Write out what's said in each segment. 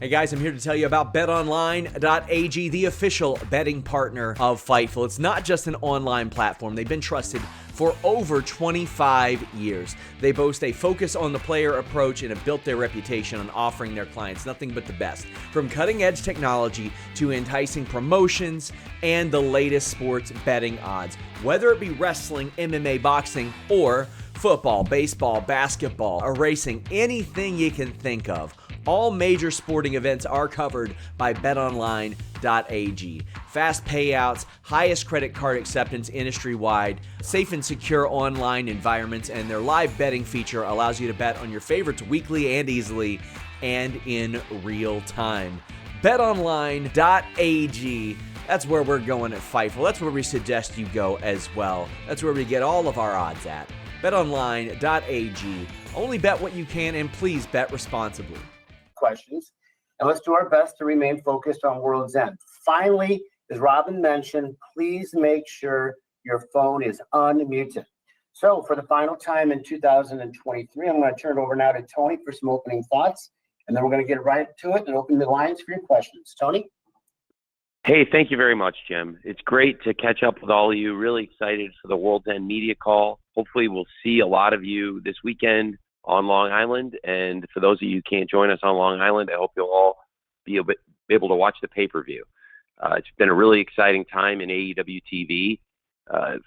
Hey guys, I'm here to tell you about BetOnline.AG, the official betting partner of Fightful. It's not just an online platform. They've been trusted for over 25 years. They boast a focus on the player approach and have built their reputation on offering their clients nothing but the best. From cutting-edge technology to enticing promotions and the latest sports betting odds. Whether it be wrestling, MMA, boxing, or football, baseball, basketball, or racing, anything you can think of. All major sporting events are covered by BetOnline.ag. Fast payouts, highest credit card acceptance industry-wide, safe and secure online environments, and their live betting feature allows you to bet on your favorites weekly and easily and in real time. BetOnline.ag. That's where we're going at Fightful. That's where we suggest you go as well. That's where we get all of our odds at. BetOnline.ag. Only bet what you can, and please bet responsibly. Questions, and let's do our best to remain focused on World's End. Finally, as Robin mentioned, please make sure your phone is unmuted. So for the final time in 2023, I'm going to turn it over now to Tony for some opening thoughts, and then we're going to get right to it and open the lines for your questions. Tony? Hey, thank you very much, Jim. It's great to catch up with all of you. Really excited for the World's End media call. Hopefully we'll see a lot of you this weekend on Long Island. And for those of you who can't join us on Long Island, I hope you'll all be able to watch the pay-per-view. It's been a really exciting time in AEW TV.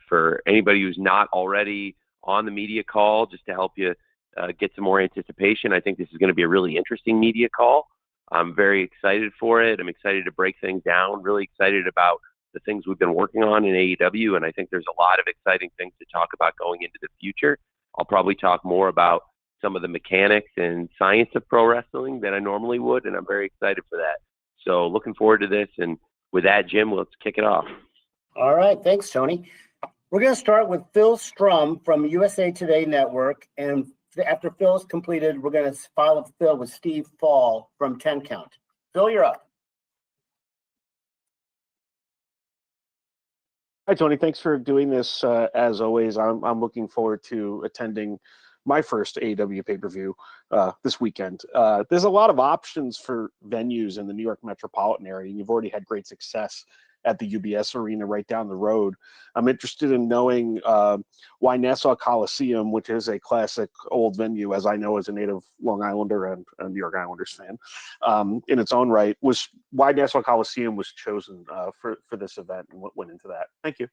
For anybody who's not already on the media call, just to help you get some more anticipation, I think this is going to be a really interesting media call. I'm very excited for it. I'm excited to break things down, really excited about the things we've been working on in AEW, and I think there's a lot of exciting things to talk about going into the future. I'll probably talk more about some of the mechanics and science of pro wrestling than I normally would, and I'm very excited for that. So looking forward to this, and with that, Jim, let's kick it off. All right, thanks, Tony. We're going to start with Phil Strum from USA Today Network, and after Phil's completed, we're going to follow Phil with Steve Fall from 10 Count. Phil, you're up. Hi, Tony. Thanks for doing this. As always, I'm looking forward to attending my first AEW pay-per-view this weekend. There's a lot of options for venues in the New York metropolitan area, and you've already had great success at the UBS Arena right down the road. I'm interested in knowing why Nassau Coliseum, which is a classic old venue, as I know as a native Long Islander and a New York Islanders fan, in its own right, was why Nassau Coliseum was chosen for this event and what went into that. Thank you.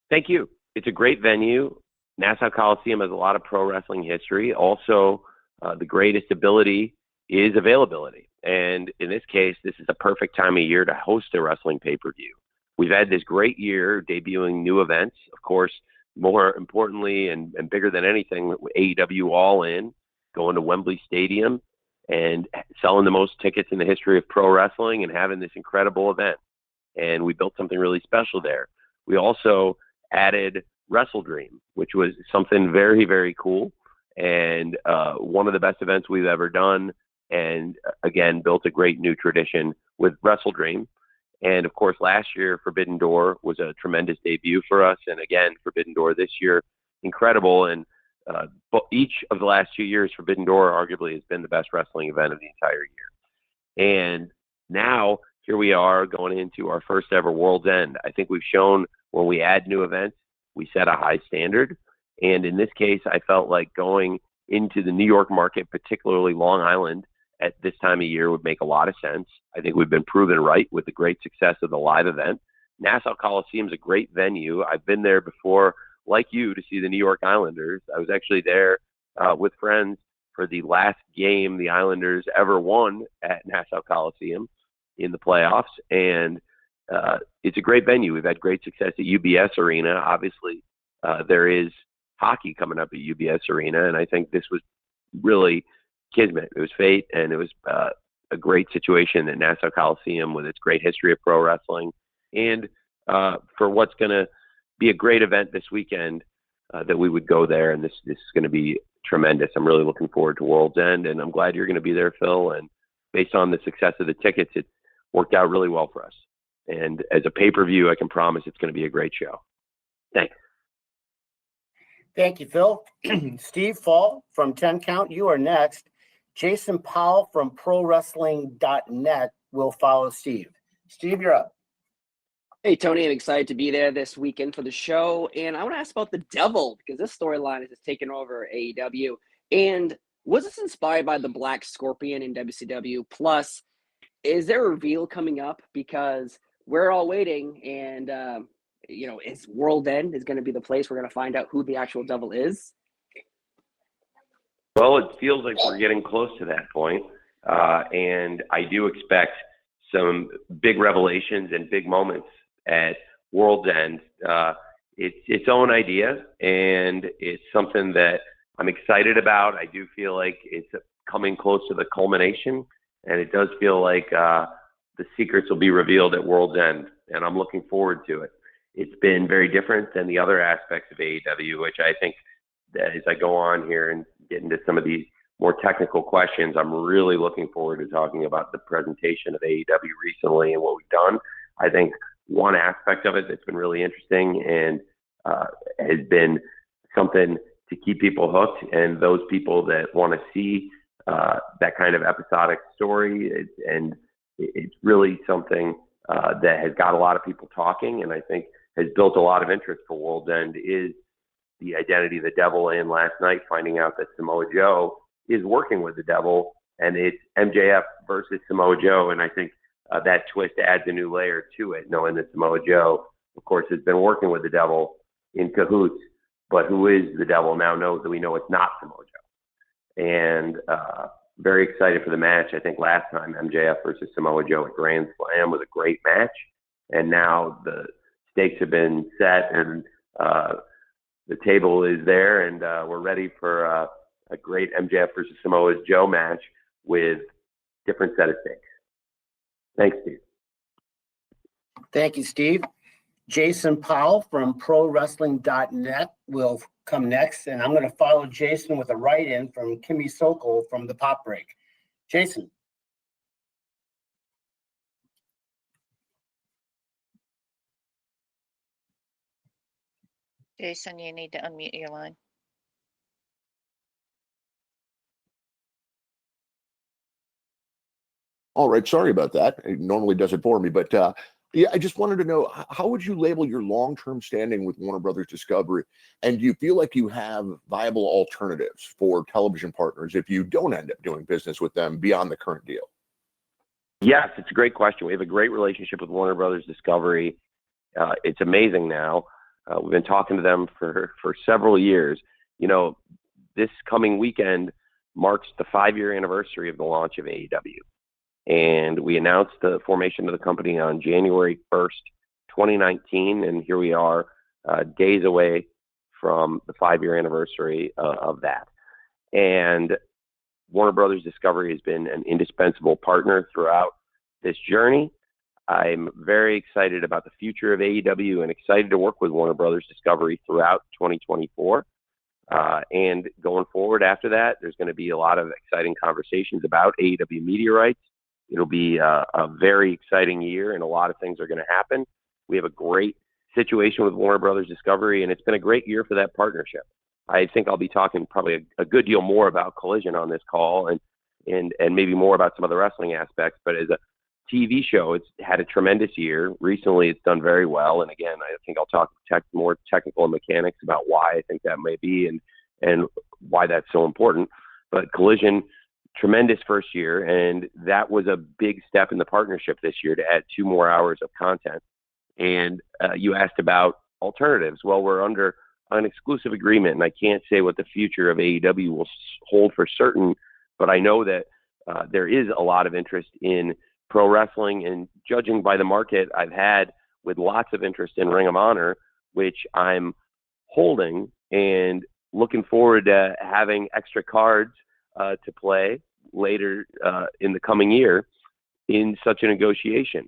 Thank you. It's a great venue. Nassau Coliseum has a lot of pro wrestling history. Also, the greatest ability is availability. And in this case, this is a perfect time of year to host a wrestling pay-per-view. We've had this great year debuting new events. Of course, more importantly and bigger than anything, AEW All In, going to Wembley Stadium and selling the most tickets in the history of pro wrestling and having this incredible event. And we built something really special there. We also added Wrestle Dream, which was something very, very cool, and one of the best events we've ever done, and again built a great new tradition with Wrestle Dream. And of course, last year Forbidden Door was a tremendous debut for us, and again Forbidden Door this year, incredible. And each of the last 2 years, Forbidden Door arguably has been the best wrestling event of the entire year. And now here we are going into our first ever World's End. I think we've shown when we add new events, we set a high standard. And in this case, I felt like going into the New York market, particularly Long Island, at this time of year would make a lot of sense. I think we've been proven right with the great success of the live event. Nassau Coliseum is a great venue. I've been there before, like you, to see the New York Islanders. I was actually there with friends for the last game the Islanders ever won at Nassau Coliseum in the playoffs. And it's a great venue. We've had great success at UBS Arena. Obviously, there is hockey coming up at UBS Arena, and I think this was really kismet. It was fate, and it was a great situation at Nassau Coliseum with its great history of pro wrestling. And for what's going to be a great event this weekend, that we would go there, and this is going to be tremendous. I'm really looking forward to World's End, and I'm glad you're going to be there, Phil. And based on the success of the tickets, it worked out really well for us. And as a pay-per-view, I can promise it's going to be a great show. Thanks. Thank you, Phil. Steve Fall from 10 Count, you are next. Jason Powell from ProWrestling.net will follow Steve. Steve, you're up. Hey, Tony, I'm excited to be there this weekend for the show. And I want to ask about the Devil, because this storyline has taken over AEW. And was this inspired by the Black Scorpion in WCW? Plus, is there a reveal coming up? Because we're all waiting, and, is World End is going to be the place we're going to find out who the actual Devil is? Well, it feels like we're getting close to that point. And I do expect some big revelations and big moments at World's End. It's its own idea, and it's something that I'm excited about. I do feel like it's coming close to the culmination, and it does feel like the secrets will be revealed at World's End, and I'm looking forward to it. It's been very different than the other aspects of AEW, which I think that as I go on here and get into some of these more technical questions, I'm really looking forward to talking about the presentation of AEW recently and what we've done. I think one aspect of it that's been really interesting and has been something to keep people hooked, and those people that want to see that kind of episodic story, it's really something that has got a lot of people talking, and I think has built a lot of interest for World's End, is the identity of the Devil. And last night, finding out that Samoa Joe is working with the Devil, and it's MJF versus Samoa Joe, and I think that twist adds a new layer to it, knowing that Samoa Joe, of course, has been working with the Devil in cahoots, but who is the Devil now knows that we know it's not Samoa Joe. And very excited for the match. I think last time MJF versus Samoa Joe at Grand Slam was a great match, and now the stakes have been set, and the table is there, and we're ready for a great MJF versus Samoa Joe match with different set of stakes. Thanks, Steve. Thank you, Steve. Jason Powell from ProWrestling.net will come next, and I'm going to follow Jason with a write-in from Kimmy Sokol from the Pop Break. Jason. Jason, you need to unmute your line. All right, sorry about that. It normally does it for me, but yeah, I just wanted to know, how would you label your long-term standing with Warner Brothers Discovery? And do you feel like you have viable alternatives for television partners if you don't end up doing business with them beyond the current deal? Yes, it's a great question. We have a great relationship with Warner Brothers Discovery. It's amazing now. We've been talking to them for several years. You know, this coming weekend marks the 5-year anniversary of the launch of AEW. And we announced the formation of the company on January 1st, 2019. And here we are, days away from the 5-year anniversary of that. And Warner Brothers Discovery has been an indispensable partner throughout this journey. I'm very excited about the future of AEW and excited to work with Warner Brothers Discovery throughout 2024. And going forward after that, there's going to be a lot of exciting conversations about AEW media rights. It'll be a very exciting year, and a lot of things are going to happen. We have a great situation with Warner Brothers Discovery, and it's been a great year for that partnership. I think I'll be talking probably a good deal more about Collision on this call and maybe more about some of the wrestling aspects. But as a TV show, it's had a tremendous year. Recently, it's done very well. And again, I think I'll talk more technical mechanics about why I think that may be and why that's so important. But Collision, tremendous first year, and that was a big step in the partnership this year to add 2 more hours of content. And you asked about alternatives. Well, we're under an exclusive agreement, and I can't say what the future of AEW will hold for certain, but I know that there is a lot of interest in pro wrestling, and judging by the market I've had with lots of interest in Ring of Honor, which I'm holding and looking forward to having extra cards to play later in the coming year in such a negotiation.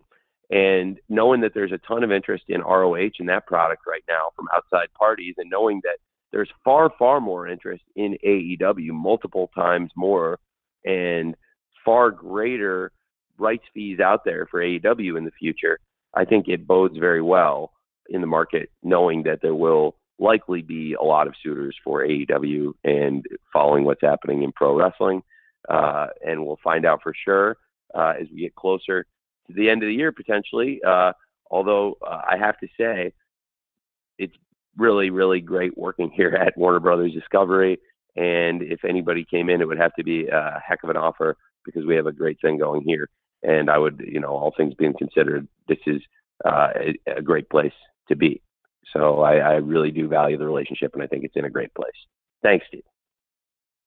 And knowing that there's a ton of interest in ROH and that product right now from outside parties, and knowing that there's far, far more interest in AEW, multiple times more, and far greater rights fees out there for AEW in the future, I think it bodes very well in the market, knowing that there will likely be a lot of suitors for AEW and following what's happening in pro wrestling. and we'll find out for sure as we get closer to the end of the year potentially. Although I have to say, it's really, really great working here at Warner Brothers Discovery. And if anybody came in, it would have to be a heck of an offer because we have a great thing going here. And I would, all things being considered, this is a great place to be. So I really do value the relationship, and I think it's in a great place. Thanks, Steve.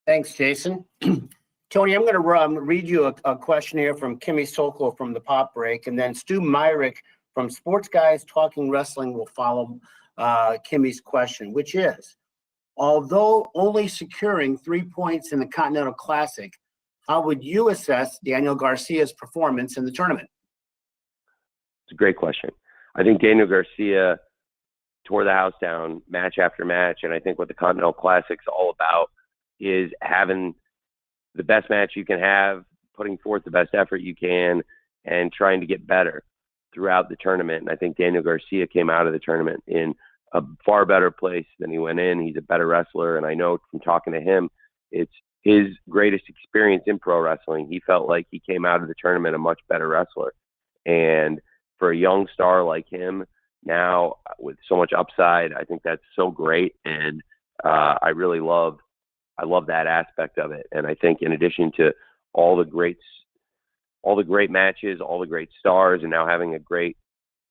Thanks, Jason. Tony, I'm going to read you a question here from Kimmy Sokol from the Pop Break, and then Stu Myrick from Sports Guys Talking Wrestling will follow Kimmy's question, which is, although only securing 3 points in the Continental Classic, how would you assess Daniel Garcia's performance in the tournament? It's a great question. I think Daniel Garcia tore the house down match after match, and I think what the Continental Classic's all about is having the best match you can have, putting forth the best effort you can, and trying to get better throughout the tournament. And I think Daniel Garcia came out of the tournament in a far better place than he went in. He's a better wrestler, and I know from talking to him, it's his greatest experience in pro wrestling. He felt like he came out of the tournament a much better wrestler. And for a young star like him now with so much upside, I think that's so great. And I love that aspect of it. And I think in addition to all the great matches, all the great stars, and now having a great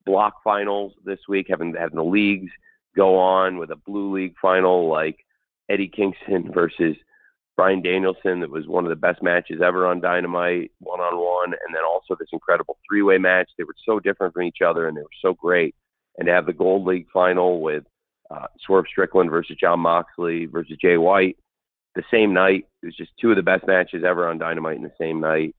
block finals this week, having the leagues go on with a blue league final like Eddie Kingston versus Bryan Danielson, that was one of the best matches ever on Dynamite, one-on-one, and then also this incredible three-way match. They were so different from each other, and they were so great. And to have the Gold League final with Swerve Strickland versus Jon Moxley versus Jay White the same night, it was just two of the best matches ever on Dynamite in the same night,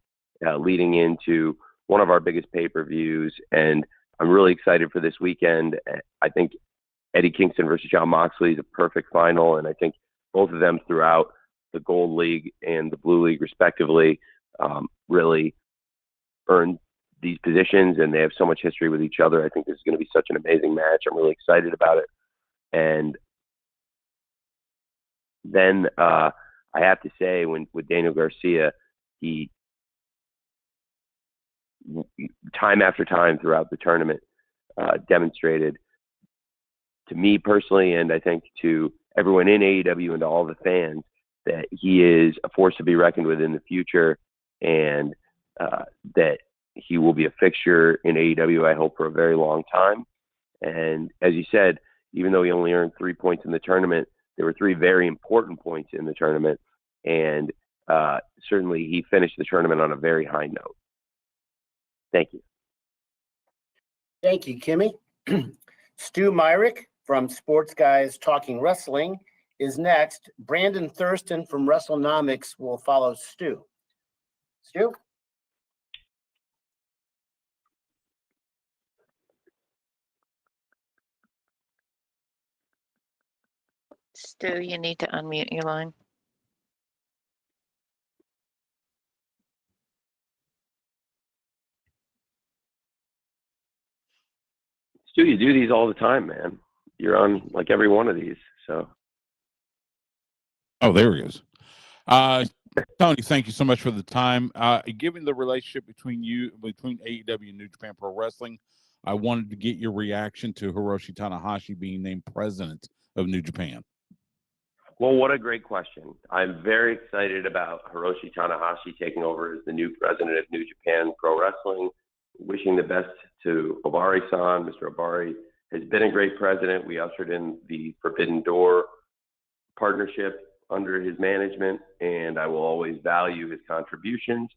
leading into one of our biggest pay-per-views. And I'm really excited for this weekend. I think Eddie Kingston versus Jon Moxley is a perfect final, and I think both of them throughout the Gold League and the Blue League respectively really earned these positions, and they have so much history with each other. I think this is going to be such an amazing match. I'm really excited about it. And then I have to say, with Daniel Garcia, he time after time throughout the tournament demonstrated to me personally, and I think to everyone in AEW and to all the fans, that he is a force to be reckoned with in the future, and that he will be a fixture in AEW, I hope, for a very long time. And as you said, even though he only earned 3 points in the tournament, there were three very important points in the tournament, and certainly he finished the tournament on a very high note. Thank you. Thank you, Kimmy. Stu Myrick from Sports Guys Talking Wrestling is next. Brandon Thurston from WrestleNomics will follow Stu. Stu? Stu, you need to unmute your line. Stu, you do these all the time, man. You're on like every one of these, so. Oh, there he is. Tony, thank you so much for the time. Given the relationship between AEW and New Japan Pro Wrestling, I wanted to get your reaction to Hiroshi Tanahashi being named president of New Japan. Well, what a great question. I'm very excited about Hiroshi Tanahashi taking over as the new president of New Japan Pro Wrestling. Wishing the best to Obari-san. Mr. Obari has been a great president. We ushered in the Forbidden Door partnership under his management, and I will always value his contributions.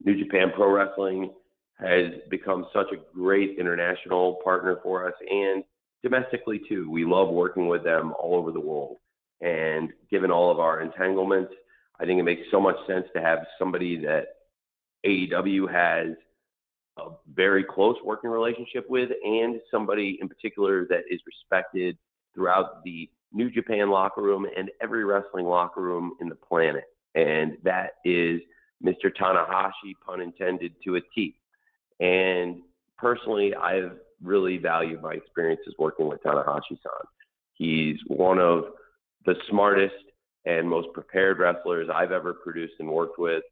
New Japan Pro Wrestling has become such a great international partner for us, and domestically too. We love working with them all over the world. And given all of our entanglements, I think it makes so much sense to have somebody that AEW has a very close working relationship with, and somebody in particular that is respected throughout the New Japan locker room and every wrestling locker room in the planet. And that is Mr. Tanahashi, pun intended, to a T. And personally, I've really valued my experiences working with Tanahashi-san. He's one of the smartest and most prepared wrestlers I've ever produced and worked with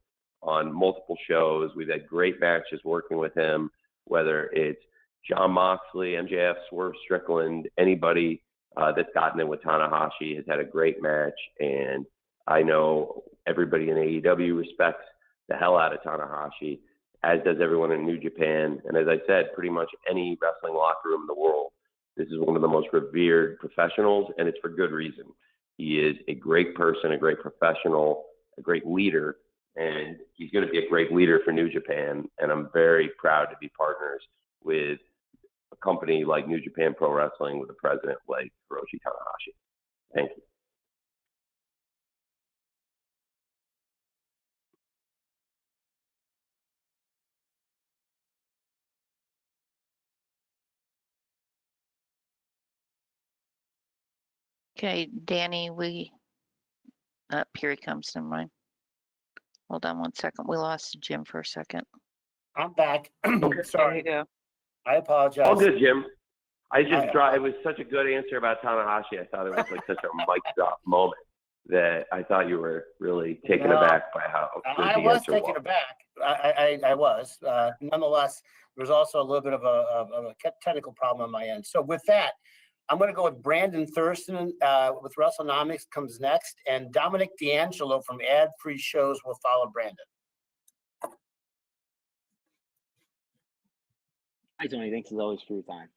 on multiple shows. We've had great matches working with him, whether it's Jon Moxley, MJF, Swerve Strickland, anybody that's gotten in with Tanahashi has had a great match. And I know everybody in AEW respects the hell out of Tanahashi, as does everyone in New Japan. And as I said, pretty much any wrestling locker room in the world, this is one of the most revered professionals, and it's for good reason. He is a great person, a great professional, a great leader, and he's going to be a great leader for New Japan. And I'm very proud to be partners with a company like New Japan Pro Wrestling with a president like Hiroshi Tanahashi. Thank you. Okay, Danny, here he comes, never mind. Hold on one second. We lost Jim for a second. I'm back. There Sorry. you go. I apologize. All good, Jim. It was such a good answer about Tanahashi. I thought it was like such a mic drop moment that I thought you were really taken aback by how good I the was answer taken was. aback. I was. Nonetheless, there's also a little bit of a technical problem on my end. So with that, I'm going to go with Brandon Thurston with WrestleNomics comes next, and Dominic D'Angelo from Ad Free Shows will follow Brandon. Hi, Tony. Thanks as always for your time.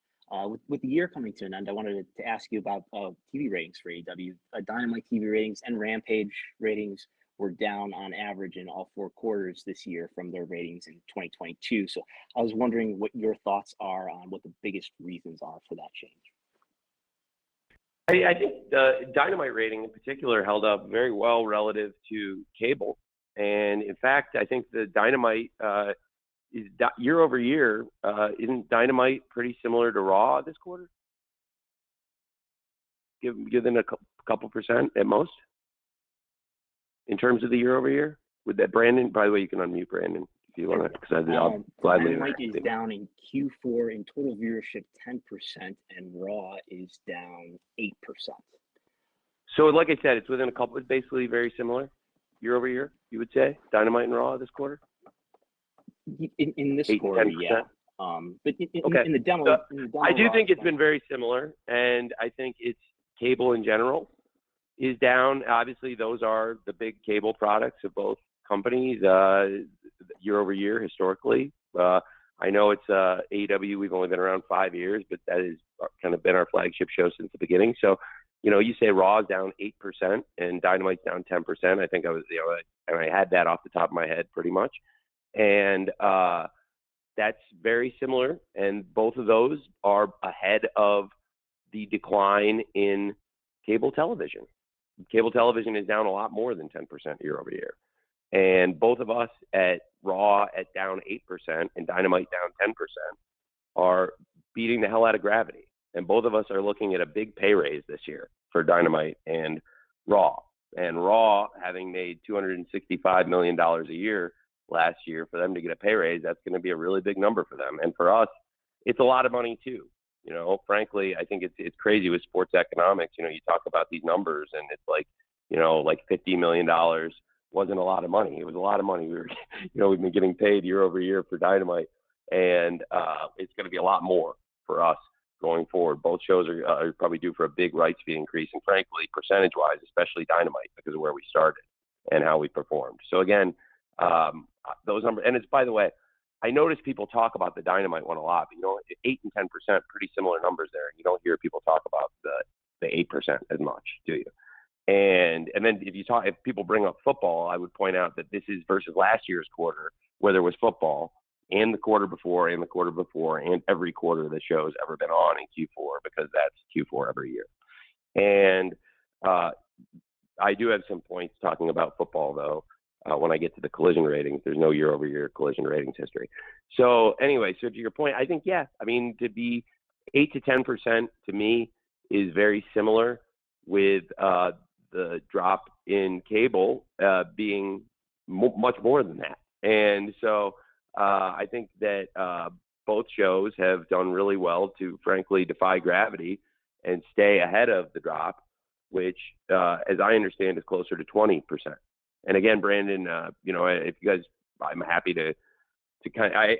With the year coming to an end, I wanted to ask you about TV ratings for AEW. Dynamite TV ratings and Rampage ratings were down on average in all 4 quarters this year from their ratings in 2022. So I was wondering what your thoughts are on what the biggest reasons are for that change. I think the Dynamite rating in particular held up very well relative to cable. And in fact, I think the Dynamite is year over year. Isn't Dynamite pretty similar to Raw this quarter? Given a couple percent at most in terms of the year over year. With that, Brandon, by the way, you can unmute Brandon if you want to, because I'll gladly. Dynamite is down in Q4 in total viewership 10%, and Raw is down 8%. So, like I said, it's within a couple. It's basically very similar year over year. You would say Dynamite and Raw this quarter. In this 8, quarter, 10%. yeah. But in the demo, I do think it's been very similar, and I think it's cable in general is down. Obviously, those are the big cable products of both companies year over year historically. I know it's AEW. We've only been around 5 years, but that has kind of been our flagship show since the beginning. So, you say Raw is down 8% and Dynamite's down 10%. I think I was, and I had that off the top of my head pretty much. And that's very similar. And both of those are ahead of the decline in cable television. Cable television is down a lot more than 10% year over year. And both of us at Raw at down 8% and Dynamite down 10% are beating the hell out of gravity. And both of us are looking at a big pay raise this year for Dynamite and Raw. And Raw, having made $265 million a year last year, for them to get a pay raise, that's going to be a really big number for them. And for us, it's a lot of money too. Frankly, I think it's crazy with sports economics. You talk about these numbers and it's like, like $50 million wasn't a lot of money. It was a lot of money. We've been getting paid year over year for Dynamite, and it's going to be a lot more for us going forward. Both shows are probably due for a big rights fee increase, and frankly, percentage-wise, especially Dynamite, because of where we started and how we performed. So again, those numbers, and it's, by the way, I notice people talk about the Dynamite one a lot, but 8 and 10%, pretty similar numbers there. You don't hear people talk about the 8% as much, do you? And then if people bring up football, I would point out that this is versus last year's quarter, where there was football, and the quarter before, and the quarter before, and every quarter the show's ever been on in Q4, because that's Q4 every year. And I do have some points talking about football, though. When I get to the collision ratings, there's no year-over-year collision ratings history. So anyway, so to your point, I think, to be 8 to 10% to me is very similar with the drop in cable being much more than that. And so I think that both shows have done really well to, frankly, defy gravity and stay ahead of the drop. which, as I understand, is closer to 20%. And again, Brandon, if you guys, I'm happy to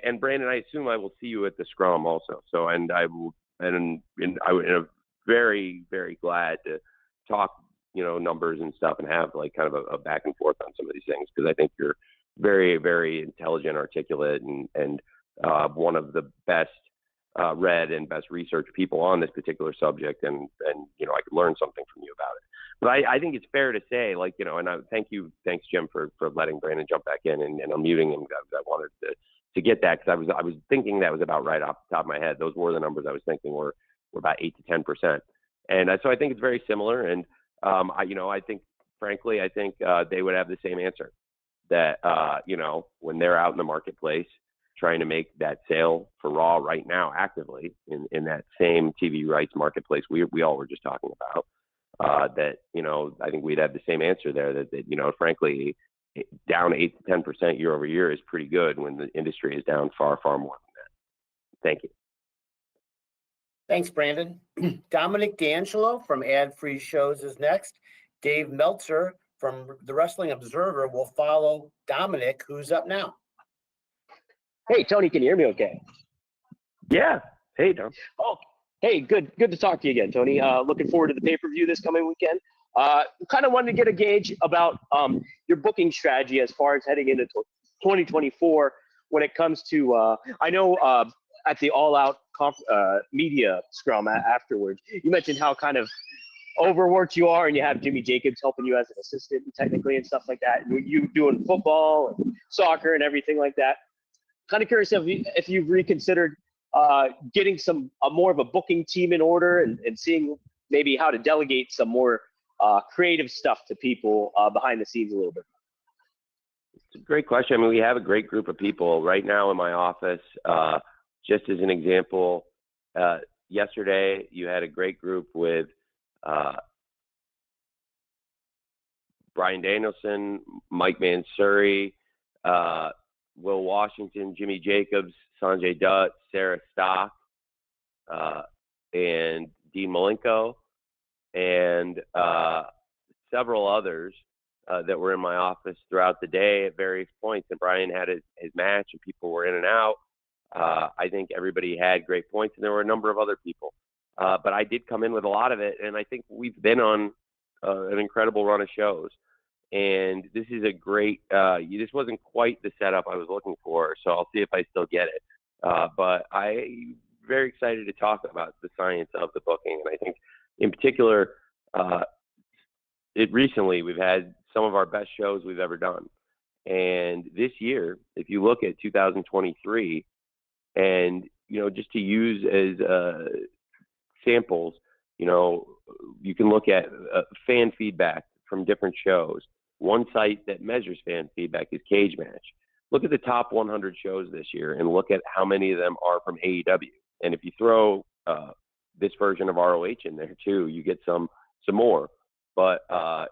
and Brandon, I assume I will see you at the scrum also. So, and I will, and I'm very, very glad to talk, numbers and stuff and have like kind of a back and forth on some of these things, because I think you're very, very intelligent, articulate, and one of the best read and best researched people on this particular subject, and I could learn something from you about it. But I think it's fair to say, and thanks Jim for letting Brandon jump back in, and I'm muting him because I wanted to get that, because I was thinking that was about right off the top of my head. Those were the numbers I was thinking were about 8 to 10%, and so I think it's very similar. And I think frankly they would have the same answer, that when they're out in the marketplace trying to make that sale for Raw right now, actively in that same TV rights marketplace we all were just talking about, that I think we'd have the same answer there, that frankly, down 8 to 10% year over year is pretty good when the industry is down far, far more than that. Thank you. Thanks, Brandon. Dominic D'Angelo from Ad Free Shows is next. Dave Meltzer from the Wrestling Observer will follow Dominic, who's up now. Hey, Tony, can you hear me okay? Yeah. Hey, Dom. Oh, hey, good to talk to you again, Tony. Looking forward to the pay-per-view this coming weekend. Kind of wanted to get a gauge about your booking strategy as far as heading into 2024 when it comes to, I know at the All Out media scrum afterwards, you mentioned how kind of overworked you are, and you have Jimmy Jacobs helping you as an assistant technically and stuff like that. You doing football and soccer and everything like that. Kind of curious if you've reconsidered getting more of a booking team in order and seeing maybe how to delegate some more creative stuff to people behind the scenes a little bit. It's a great question. I mean, we have a great group of people right now in my office. Just as an example, yesterday you had a great group with Brian Danielson, Mike Mansouri, Will Washington, Jimmy Jacobs, Sanjay Dutt, Sarah Stock, and Dean Malenko, and several others that were in my office throughout the day at various points. And Brian had his match, and people were in and out. I think everybody had great points, and there were a number of other people. But I did come in with a lot of it, and I think we've been on an incredible run of shows. And this is a great this wasn't quite the setup I was looking for, so I'll see if I still get it. But I'm very excited to talk about the science of the booking. And I think in particular, recently we've had some of our best shows we've ever done. And this year, if you look at 2023, and, just to use as samples, you can look at fan feedback from different shows. One site that measures fan feedback is Cage Match. Look at the top 100 shows this year and look at how many of them are from AEW. And if you throw this version of ROH in there too, you get some more. But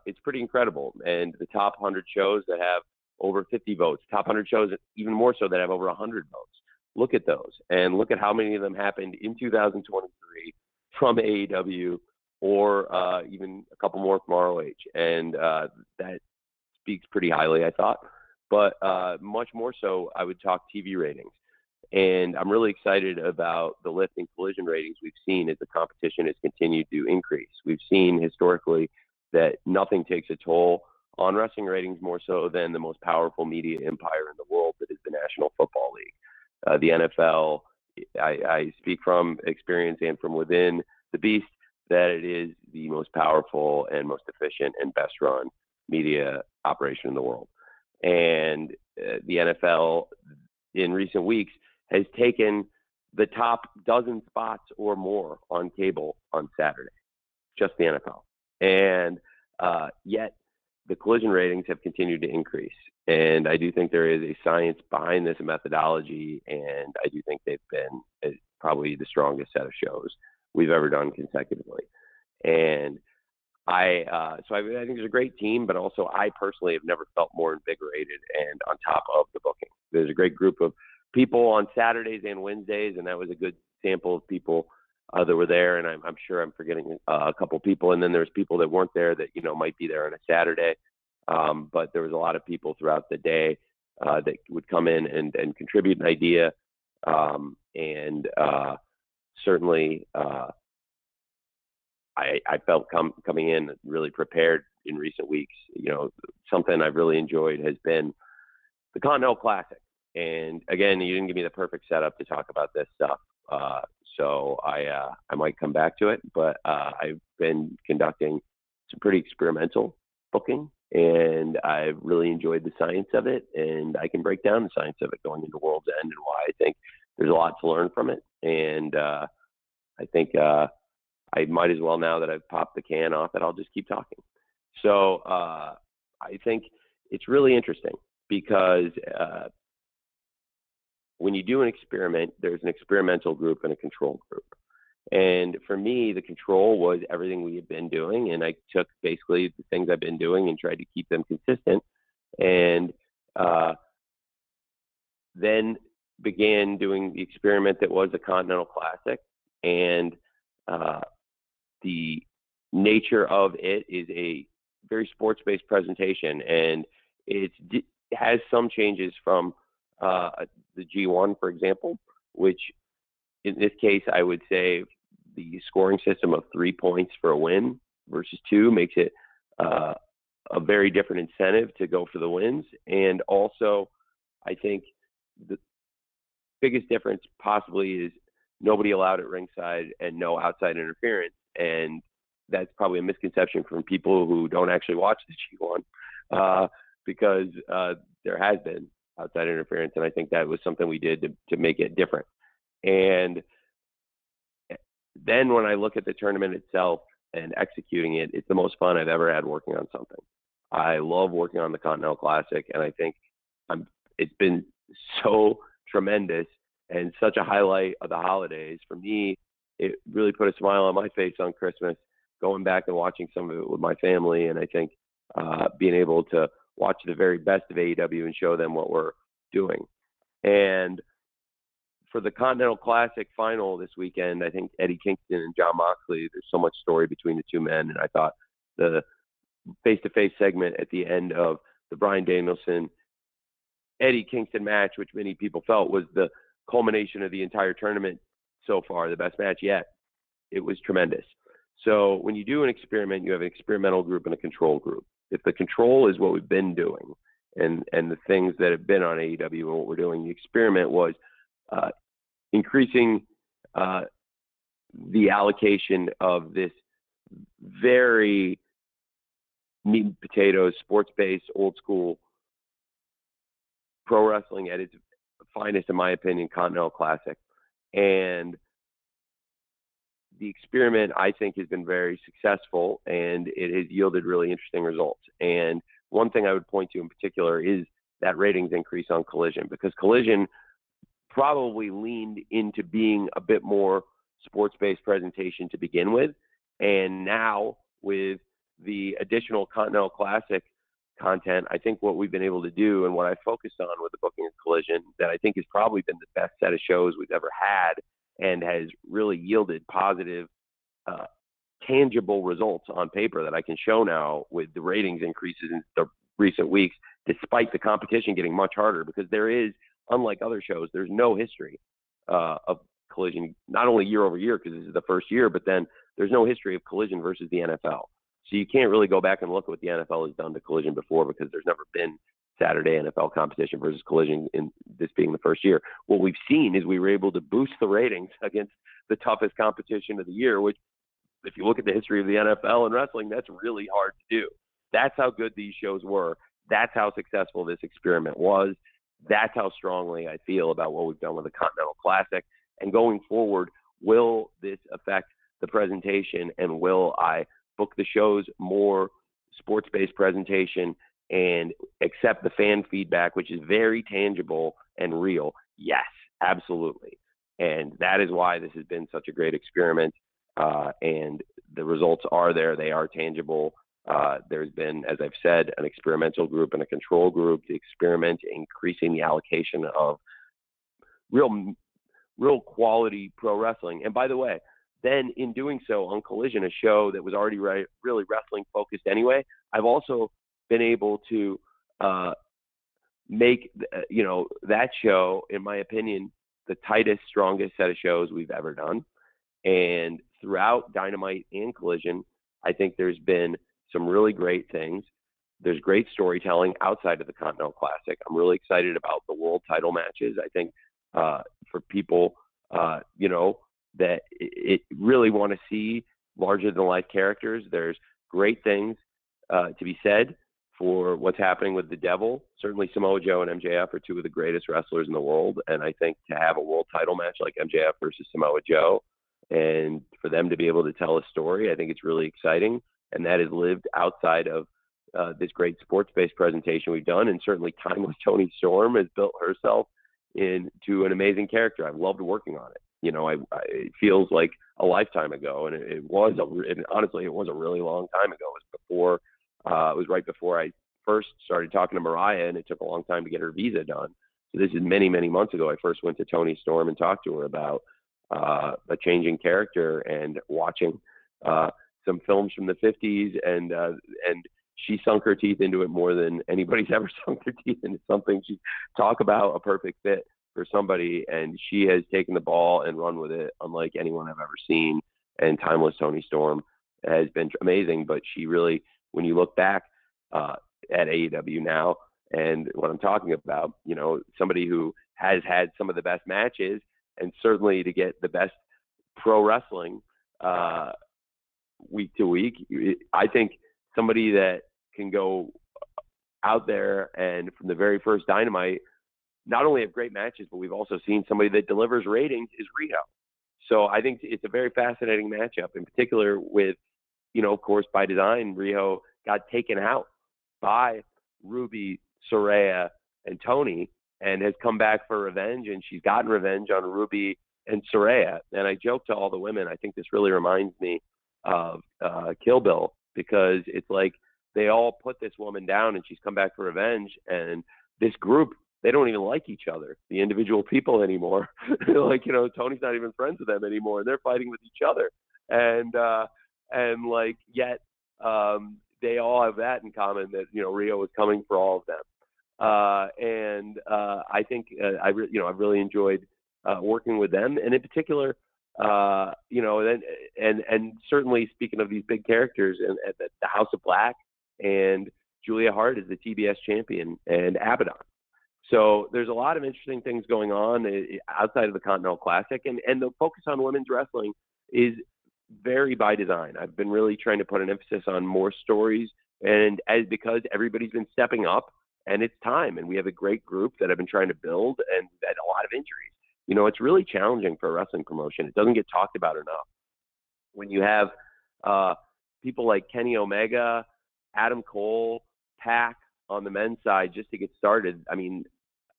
it's pretty incredible. And the top 100 shows that have over 50 votes, top 100 shows even more so that have over 100 votes. Look at those, and look at how many of them happened in 2023 from AEW, or even a couple more from ROH. And that speaks pretty highly, I thought. But much more so, I would talk TV ratings. And I'm really excited about the lift in collision ratings we've seen as the competition has continued to increase. We've seen historically that nothing takes a toll on wrestling ratings more so than the most powerful media empire in the world, that is the National Football League. The NFL, I speak from experience and from within the beast, that it is the most powerful and most efficient and best run media operation in the world. And the NFL in recent weeks has taken the top dozen spots or more on cable on Saturday, just the NFL. And yet the collision ratings have continued to increase. And I do think there is a science behind this, a methodology, and I do think they've been probably the strongest set of shows we've ever done consecutively. And I think there's a great team, but also I personally have never felt more invigorated and on top of the booking. There's a great group of people on Saturdays and Wednesdays, and that was a good sample of people that were there, and I'm sure I'm forgetting a couple people. And then there's people that weren't there that might be there on a Saturday, but there was a lot of people throughout the day that would come in and contribute an idea, and certainly I felt coming in really prepared in recent weeks. Something I've really enjoyed has been the Continental Classic. And again, you didn't give me the perfect setup to talk about this stuff. So I might come back to it, but I've been conducting some pretty experimental booking, and I've really enjoyed the science of it, and I can break down the science of it going into World's End and why I think there's a lot to learn from it. And I think I might as well, now that I've popped the can off it, I'll just keep talking. So I think it's really interesting because when you do an experiment, there's an experimental group and a control group. And for me, the control was everything we had been doing, and I took basically the things I've been doing and tried to keep them consistent, and then began doing the experiment that was the Continental Classic. And the nature of it is a very sports-based presentation, and it has some changes from the G1, for example, which in this case, I would say the scoring system of 3 points for a win versus 2 makes it a very different incentive to go for the wins. And also, I think the biggest difference possibly is nobody allowed at ringside and no outside interference. And that's probably a misconception from people who don't actually watch the G1, because there has been outside interference, and I think that was something we did to make it different. And then when I look at the tournament itself and executing it, it's the most fun I've ever had working on something. I love working on the Continental Classic, and I think it's been so tremendous and such a highlight of the holidays. For me, it really put a smile on my face on Christmas, going back and watching some of it with my family. And I think being able to watch the very best of AEW and show them what we're doing. And for the Continental Classic final this weekend, I think Eddie Kingston and Jon Moxley, there's so much story between the two men. And I thought the face-to-face segment at the end of the Bryan Danielson Eddie Kingston match, which many people felt was the culmination of the entire tournament so far, the best match yet, it was tremendous. So when you do an experiment, you have an experimental group and a control group. If the control is what we've been doing and the things that have been on AEW and what we're doing, the experiment was increasing the allocation of this very meat and potatoes, sports-based, old-school pro wrestling at its finest, in my opinion, Continental Classic. And the experiment, I think, has been very successful, and it has yielded really interesting results. And one thing I would point to in particular is that ratings increase on Collision, because Collision probably leaned into being a bit more sports-based presentation to begin with. And now with the additional Continental Classic content, I think what we've been able to do and what I focused on with the booking of Collision, that I think has probably been the best set of shows we've ever had and has really yielded positive, tangible results on paper that I can show now with the ratings increases in the recent weeks, despite the competition getting much harder, because there is, unlike other shows, there's no history of Collision, not only year over year, because this is the first year, but then there's no history of Collision versus the NFL. So you can't really go back and look at what the NFL has done to Collision before, because there's never been Saturday NFL competition versus Collision in this being the first year. What we've seen is we were able to boost the ratings against the toughest competition of the year, which, if you look at the history of the NFL and wrestling, that's really hard to do. That's how good these shows were. That's how successful this experiment was. That's how strongly I feel about what we've done with the Continental Classic. And going forward, will this affect the presentation, and will I book the shows more sports-based presentation and accept the fan feedback, which is very tangible and real? Yes, absolutely. And that is why this has been such a great experiment. And the results are there. They are tangible. There's been, as I've said, an experimental group and a control group to experiment, increasing the allocation of real quality pro wrestling. And by the way, then in doing so on Collision, a show that was already really wrestling focused anyway, I've also been able to make that show, in my opinion, the tightest, strongest set of shows we've ever done. And throughout Dynamite and Collision, I think there's been some really great things. There's great storytelling outside of the Continental Classic. I'm really excited about the world title matches. I think for people, that it really want to see larger than life characters, there's great things to be said for what's happening with the Devil. Certainly Samoa Joe and MJF are two of the greatest wrestlers in the world. And I think to have a world title match like MJF versus Samoa Joe, and for them to be able to tell a story, I think it's really exciting. And that has lived outside of this great sports-based presentation we've done. And certainly Timeless Toni Storm has built herself into an amazing character. I've loved working on it. It feels like a lifetime ago, and honestly, it was a really long time ago. It was right before I first started talking to Mariah, and it took a long time to get her visa done. So this is many, many months ago. I first went to Toni Storm and talked to her about a changing character and watching some films from the 50s, and she sunk her teeth into it more than anybody's ever sunk their teeth into something. She talk about a perfect fit for somebody, and she has taken the ball and run with it unlike anyone I've ever seen. And Timeless Toni Storm has been amazing, but she really, when you look back at AEW now and what I'm talking about, somebody who has had some of the best matches, and certainly to get the best pro wrestling week to week, I think somebody that can go out there and from the very first Dynamite not only have great matches, but we've also seen somebody that delivers ratings is Riho. So I think it's a very fascinating matchup, in particular with, of course, by design, Riho got taken out by Ruby, Saraya, and Toni, and has come back for revenge, and she's gotten revenge on Ruby and Saraya. And I joke to all the women, I think this really reminds me of Kill Bill, because it's like they all put this woman down and she's come back for revenge, and this group, they don't even like each other, the individual people anymore. Like, Tony's not even friends with them anymore. They're fighting with each other. And yet they all have that in common, that, Rio was coming for all of them. I think I've really enjoyed working with them. And in particular, and certainly speaking of these big characters, and the House of Black and Julia Hart is the TBS champion, and Abaddon. So there's a lot of interesting things going on outside of the Continental Classic, and the focus on women's wrestling is very by design. I've been really trying to put an emphasis on more stories, and because everybody's been stepping up, and it's time, and we have a great group that I've been trying to build, and had a lot of injuries. It's really challenging for a wrestling promotion. It doesn't get talked about enough. When you have people like Kenny Omega, Adam Cole, Pac on the men's side just to get started, I mean,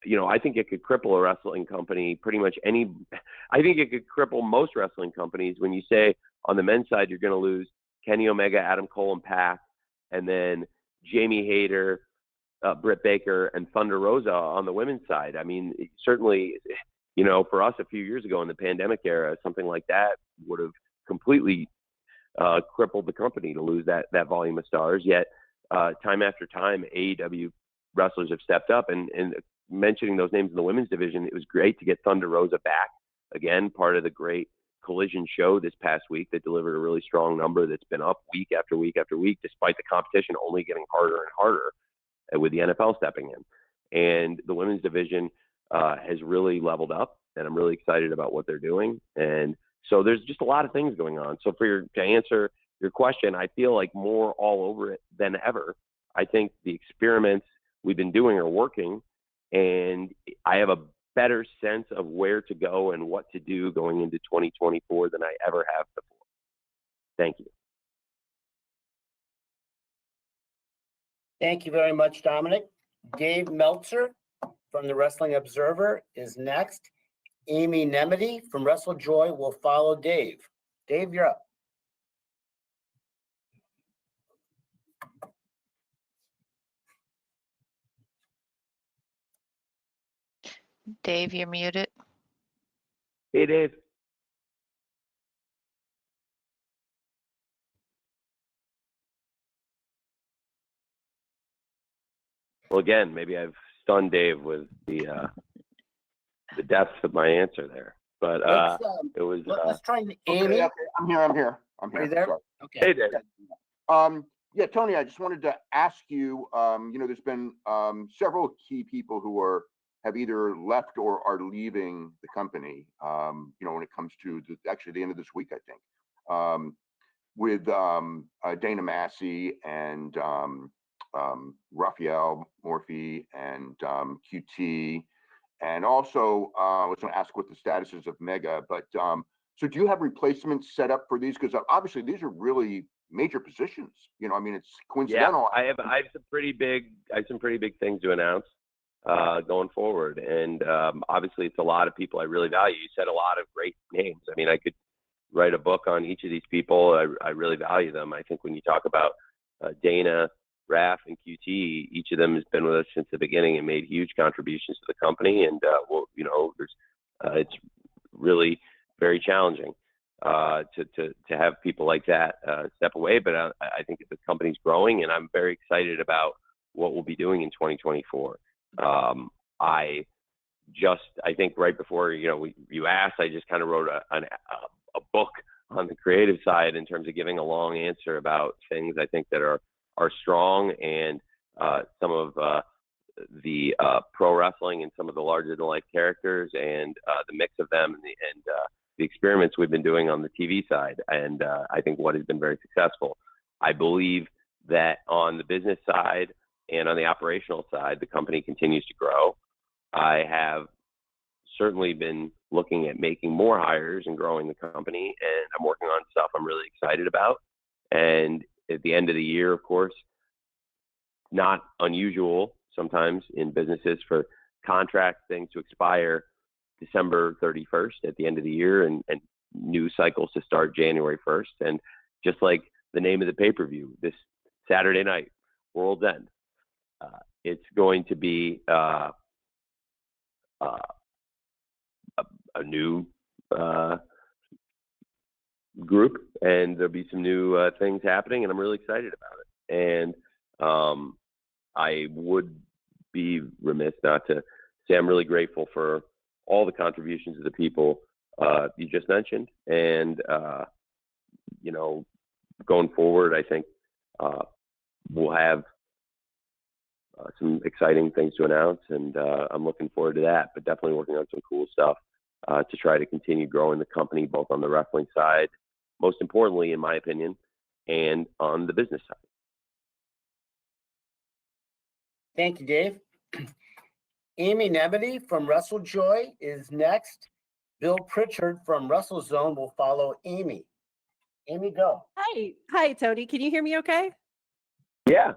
I think it could cripple a wrestling company I think it could cripple most wrestling companies when you say on the men's side you're going to lose Kenny Omega, Adam Cole, and Pac, and then Jamie Hayter, Britt Baker, and Thunder Rosa on the women's side. I mean, certainly, for us a few years ago in the pandemic era, something like that would have completely crippled the company to lose that volume of stars. Yet, time after time, AEW wrestlers have stepped up, and mentioning those names in the women's division, it was great to get Thunder Rosa back again, part of the great Collision show this past week that delivered a really strong number that's been up week after week after week, despite the competition only getting harder and harder with the NFL stepping in. And the women's division has really leveled up, and I'm really excited about what they're doing. And so there's just a lot of things going on. So to answer your question, I feel like more all over it than ever. I think the experiments we've been doing are working, and I have a better sense of where to go and what to do going into 2024 than I ever have before. Thank you. Thank you very much, Dominic. Dave Meltzer from the Wrestling Observer is next. Amy Nemedy from WrestleJoy will follow Dave. Dave, you're up. Dave, you're muted. Hey, Dave. Well, again, maybe I've stunned Dave with the depth of my answer there, but it was. Let's try Okay, Amy. I'm here. Are you there? Sorry. Okay. Hey, Dave. Yeah, Tony, I just wanted to ask you, there's been several key people who have either left or are leaving the company, when it comes to actually the end of this week, I think, with Dana Massey and Raphael Morphy and QT. And also, I was going to ask what the status is of Mega, but so do you have replacements set up for these? Because obviously these are really major positions. It's coincidental. Yeah, I have some pretty big things to announce going forward, and obviously it's a lot of people I really value. You said a lot of great names. I could write a book on each of these people. I really value them. I think when you talk about Dana, Raph, and QT, each of them has been with us since the beginning and made huge contributions to the company. And it's really very challenging to have people like that step away. But I think that the company's growing, and I'm very excited about what we'll be doing in 2024. I think right before you asked, I just kind of wrote a book on the creative side in terms of giving a long answer about things I think that are strong, and some of the pro wrestling and some of the larger than life characters, and the mix of them, and the experiments we've been doing on the TV side, and I think what has been very successful. I believe that on the business side and on the operational side, the company continues to grow. I have certainly been looking at making more hires and growing the company, and I'm working on stuff I'm really excited about. And at the end of the year, of course, not unusual sometimes in businesses for contract things to expire December 31st at the end of the year, and new cycles to start January 1st. And just like the name of the pay-per-view, this Saturday night, Worlds End, it's going to be a new group, and there'll be some new things happening, and I'm really excited about it. And I would be remiss not to say I'm really grateful for all the contributions of the people you just mentioned. And going forward, I think we'll have some exciting things to announce, and I'm looking forward to that. But definitely working on some cool stuff to try to continue growing the company, both on the wrestling side, most importantly, in my opinion, and on the business side. Thank you, Dave. Amy Nemedy from WrestleJoy is next. Bill Pritchard from WrestleZone will follow Amy. Amy, go. Hi, Tony. Can you hear me okay? Yeah.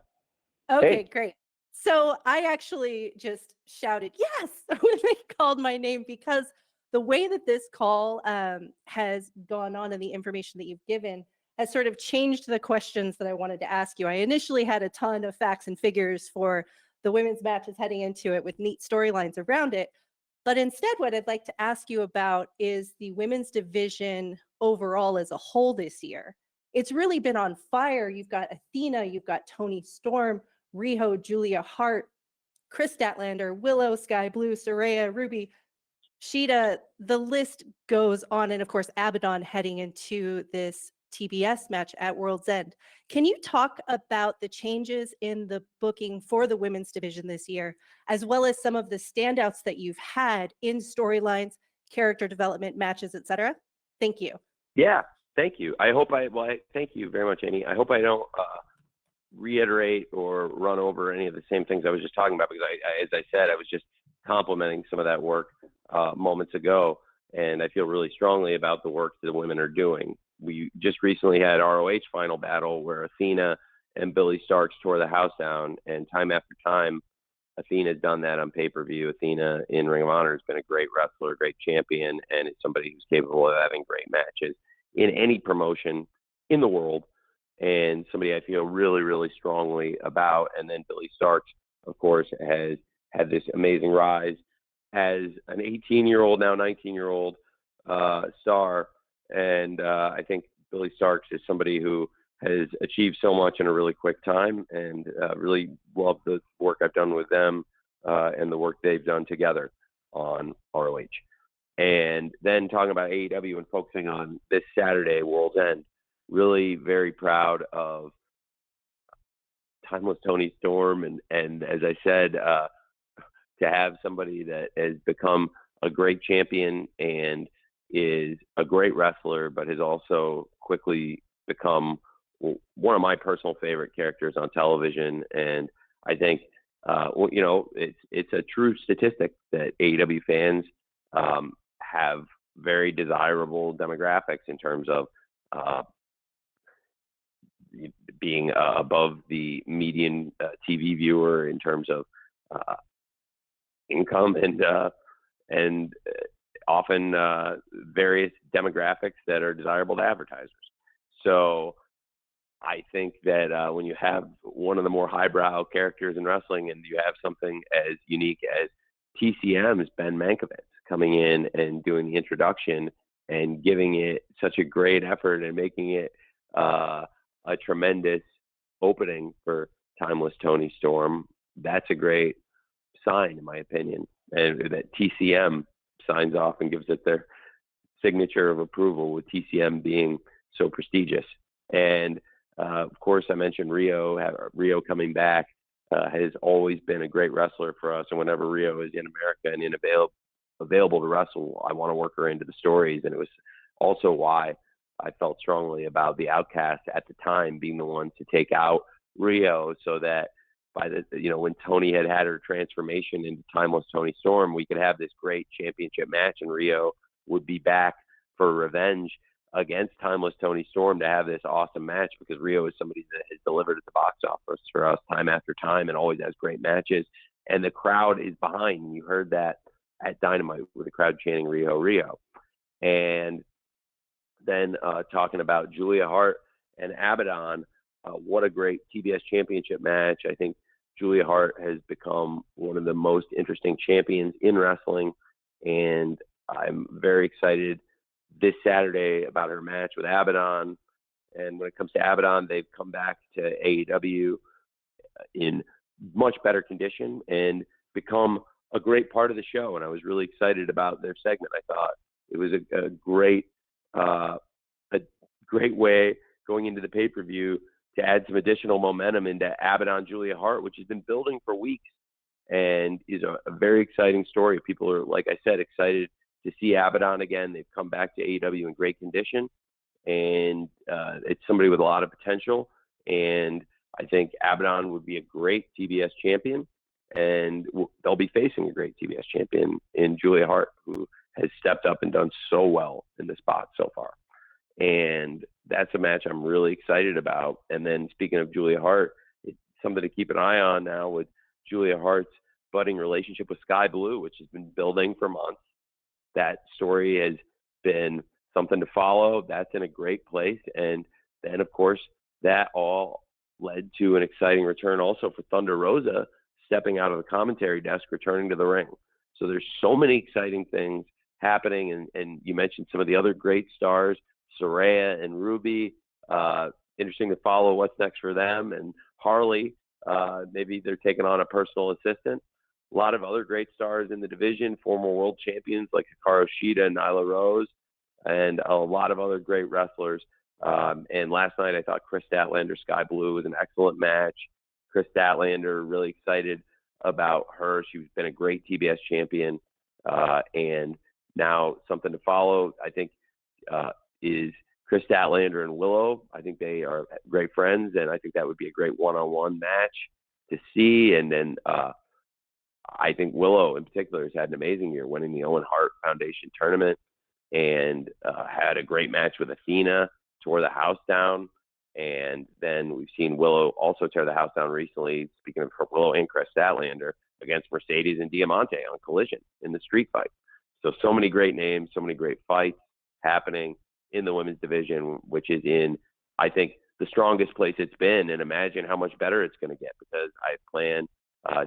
Okay, Hey. great. So I actually just shouted yes when they called my name, because the way that this call has gone on and the information that you've given has sort of changed the questions that I wanted to ask you. I initially had a ton of facts and figures for the women's matches heading into it with neat storylines around it. But instead, what I'd like to ask you about is the women's division overall as a whole this year. It's really been on fire. You've got Athena, you've got Toni Storm, Riho, Julia Hart, Chris Statlander, Willow, Sky Blue, Saraya, Ruby, Sheeta. The list goes on. And of course, Abaddon heading into this TBS match at World's End. Can you talk about the changes in the booking for the women's division this year, as well as some of the standouts that you've had in storylines, character development, matches, etc.? Thank you. Yeah, thank you. Thank you very much, Amy. I hope I don't reiterate or run over any of the same things I was just talking about, because as I said, I was just complimenting some of that work moments ago, and I feel really strongly about the work that the women are doing. We just recently had ROH Final Battle, where Athena and Billy Starks tore the house down, and time after time, Athena's done that on pay-per-view. Athena in Ring of Honor has been a great wrestler, great champion, and is somebody who's capable of having great matches in any promotion in the world, and somebody I feel really, really strongly about. And then Billy Starks, of course, has had this amazing rise as an 18-year-old, now 19-year-old star. And I think Billy Starks is somebody who has achieved so much in a really quick time, and really love the work I've done with them and the work they've done together on ROH. And then talking about AEW and focusing on this Saturday, World's End, really very proud of Timeless Tony Storm, and as I said, to have somebody that has become a great champion and is a great wrestler, but has also quickly become one of my personal favorite characters on television. And I think, it's a true statistic that AEW fans have very desirable demographics in terms of being above the median TV viewer in terms of income and often various demographics that are desirable to advertisers. So I think that when you have one of the more highbrow characters in wrestling, and you have something as unique as TCM's Ben Mankiewicz coming in and doing the introduction and giving it such a great effort and making it a tremendous opening for Timeless Tony Storm, that's a great sign, in my opinion. And that TCM signs off and gives it their signature of approval, with TCM being so prestigious. And of course, I mentioned Rio coming back. Has always been a great wrestler for us, and whenever Rio is in America and available to wrestle, I want to work her into the stories. And it was also why I felt strongly about the Outcast at the time being the one to take out Rio, so that by when Tony had her transformation into Timeless Tony Storm, we could have this great championship match, and Rio would be back for revenge against Timeless Tony Storm to have this awesome match, because Rio is somebody that has delivered at the box office for us time after time and always has great matches. And the crowd is behind. And you heard that at Dynamite with the crowd chanting Rio, Rio. And then talking about Julia Hart and Abaddon, what a great TBS championship match. I think Julia Hart has become one of the most interesting champions in wrestling, and I'm very excited this Saturday about her match with Abaddon. And when it comes to Abaddon, they've come back to AEW in much better condition and become a great part of the show. And I was really excited about their segment. I thought it was a great way going into the pay-per-view to add some additional momentum into Abaddon Julia Hart, which has been building for weeks and is a very exciting story. People are, like I said, excited to see Abaddon again. They've come back to AEW in great condition, and it's somebody with a lot of potential. And I think Abaddon would be a great TBS champion, and they'll be facing a great TBS champion in Julia Hart, who has stepped up and done so well in the spot so far. And that's a match I'm really excited about. And then speaking of Julia Hart, it's something to keep an eye on now with Julia Hart's budding relationship with Sky Blue, which has been building for months. That story has been something to follow. That's in a great place. And then, of course, that all led to an exciting return also for Thunder Rosa, stepping out of the commentary desk, returning to the ring. So there's so many exciting things happening. And you mentioned some of the other great stars, Saraya and Ruby. Interesting to follow what's next for them. And Harley, maybe they're taking on a personal assistant. A lot of other great stars in the division, former world champions like Hikaru Shida and Nyla Rose, and a lot of other great wrestlers. And last night I thought Chris Statlander, Sky Blue was an excellent match. Chris Statlander, really excited about her. She's been a great TBS champion. And now something to follow, I think, is Chris Statlander and Willow. I think they are great friends, and I think that would be a great one-on-one match to see. And then I think Willow in particular has had an amazing year, winning the Owen Hart Foundation tournament, and had a great match with Athena, tore the house down. And then we've seen Willow also tear the house down recently, speaking of her, Willow and Chris Statlander, against Mercedes and Diamante on Collision in the street fight. So many great names, so many great fights happening in the women's division, which is in, I think, the strongest place it's been. And imagine how much better it's going to get, because I plan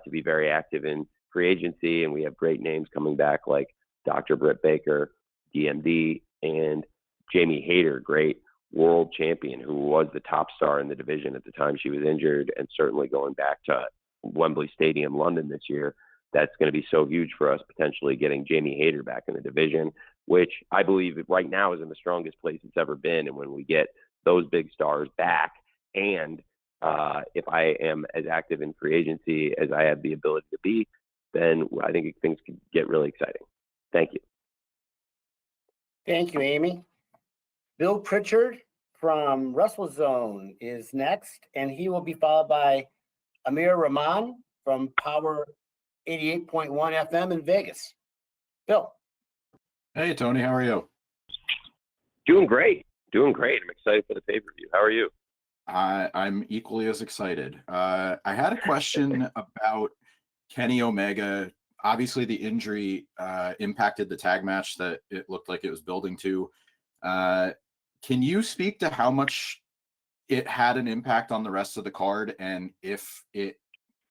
to be very active in free agency, and we have great names coming back like Dr. Britt Baker, DMD, and Jamie Hayter, great world champion who was the top star in the division at the time she was injured, and certainly going back to Wembley Stadium, London this year, that's going to be so huge for us, potentially getting Jamie Hayter back in the division, which I believe right now is in the strongest place it's ever been. And when we get those big stars back, and if I am as active in free agency as I have the ability to be, then I think things could get really exciting. Thank you. Thank you, Amy. Bill Pritchard from WrestleZone is next, and he will be followed by Amir Rahman from Power 88.1 FM in Vegas. Bill. Hey, Tony, how are you? Doing great. I'm excited for the pay-per-view. How are you? I'm equally as excited. I had a question about Kenny Omega. Obviously, the injury impacted the tag match that it looked like it was building to. Can you speak to how much it had an impact on the rest of the card, and if it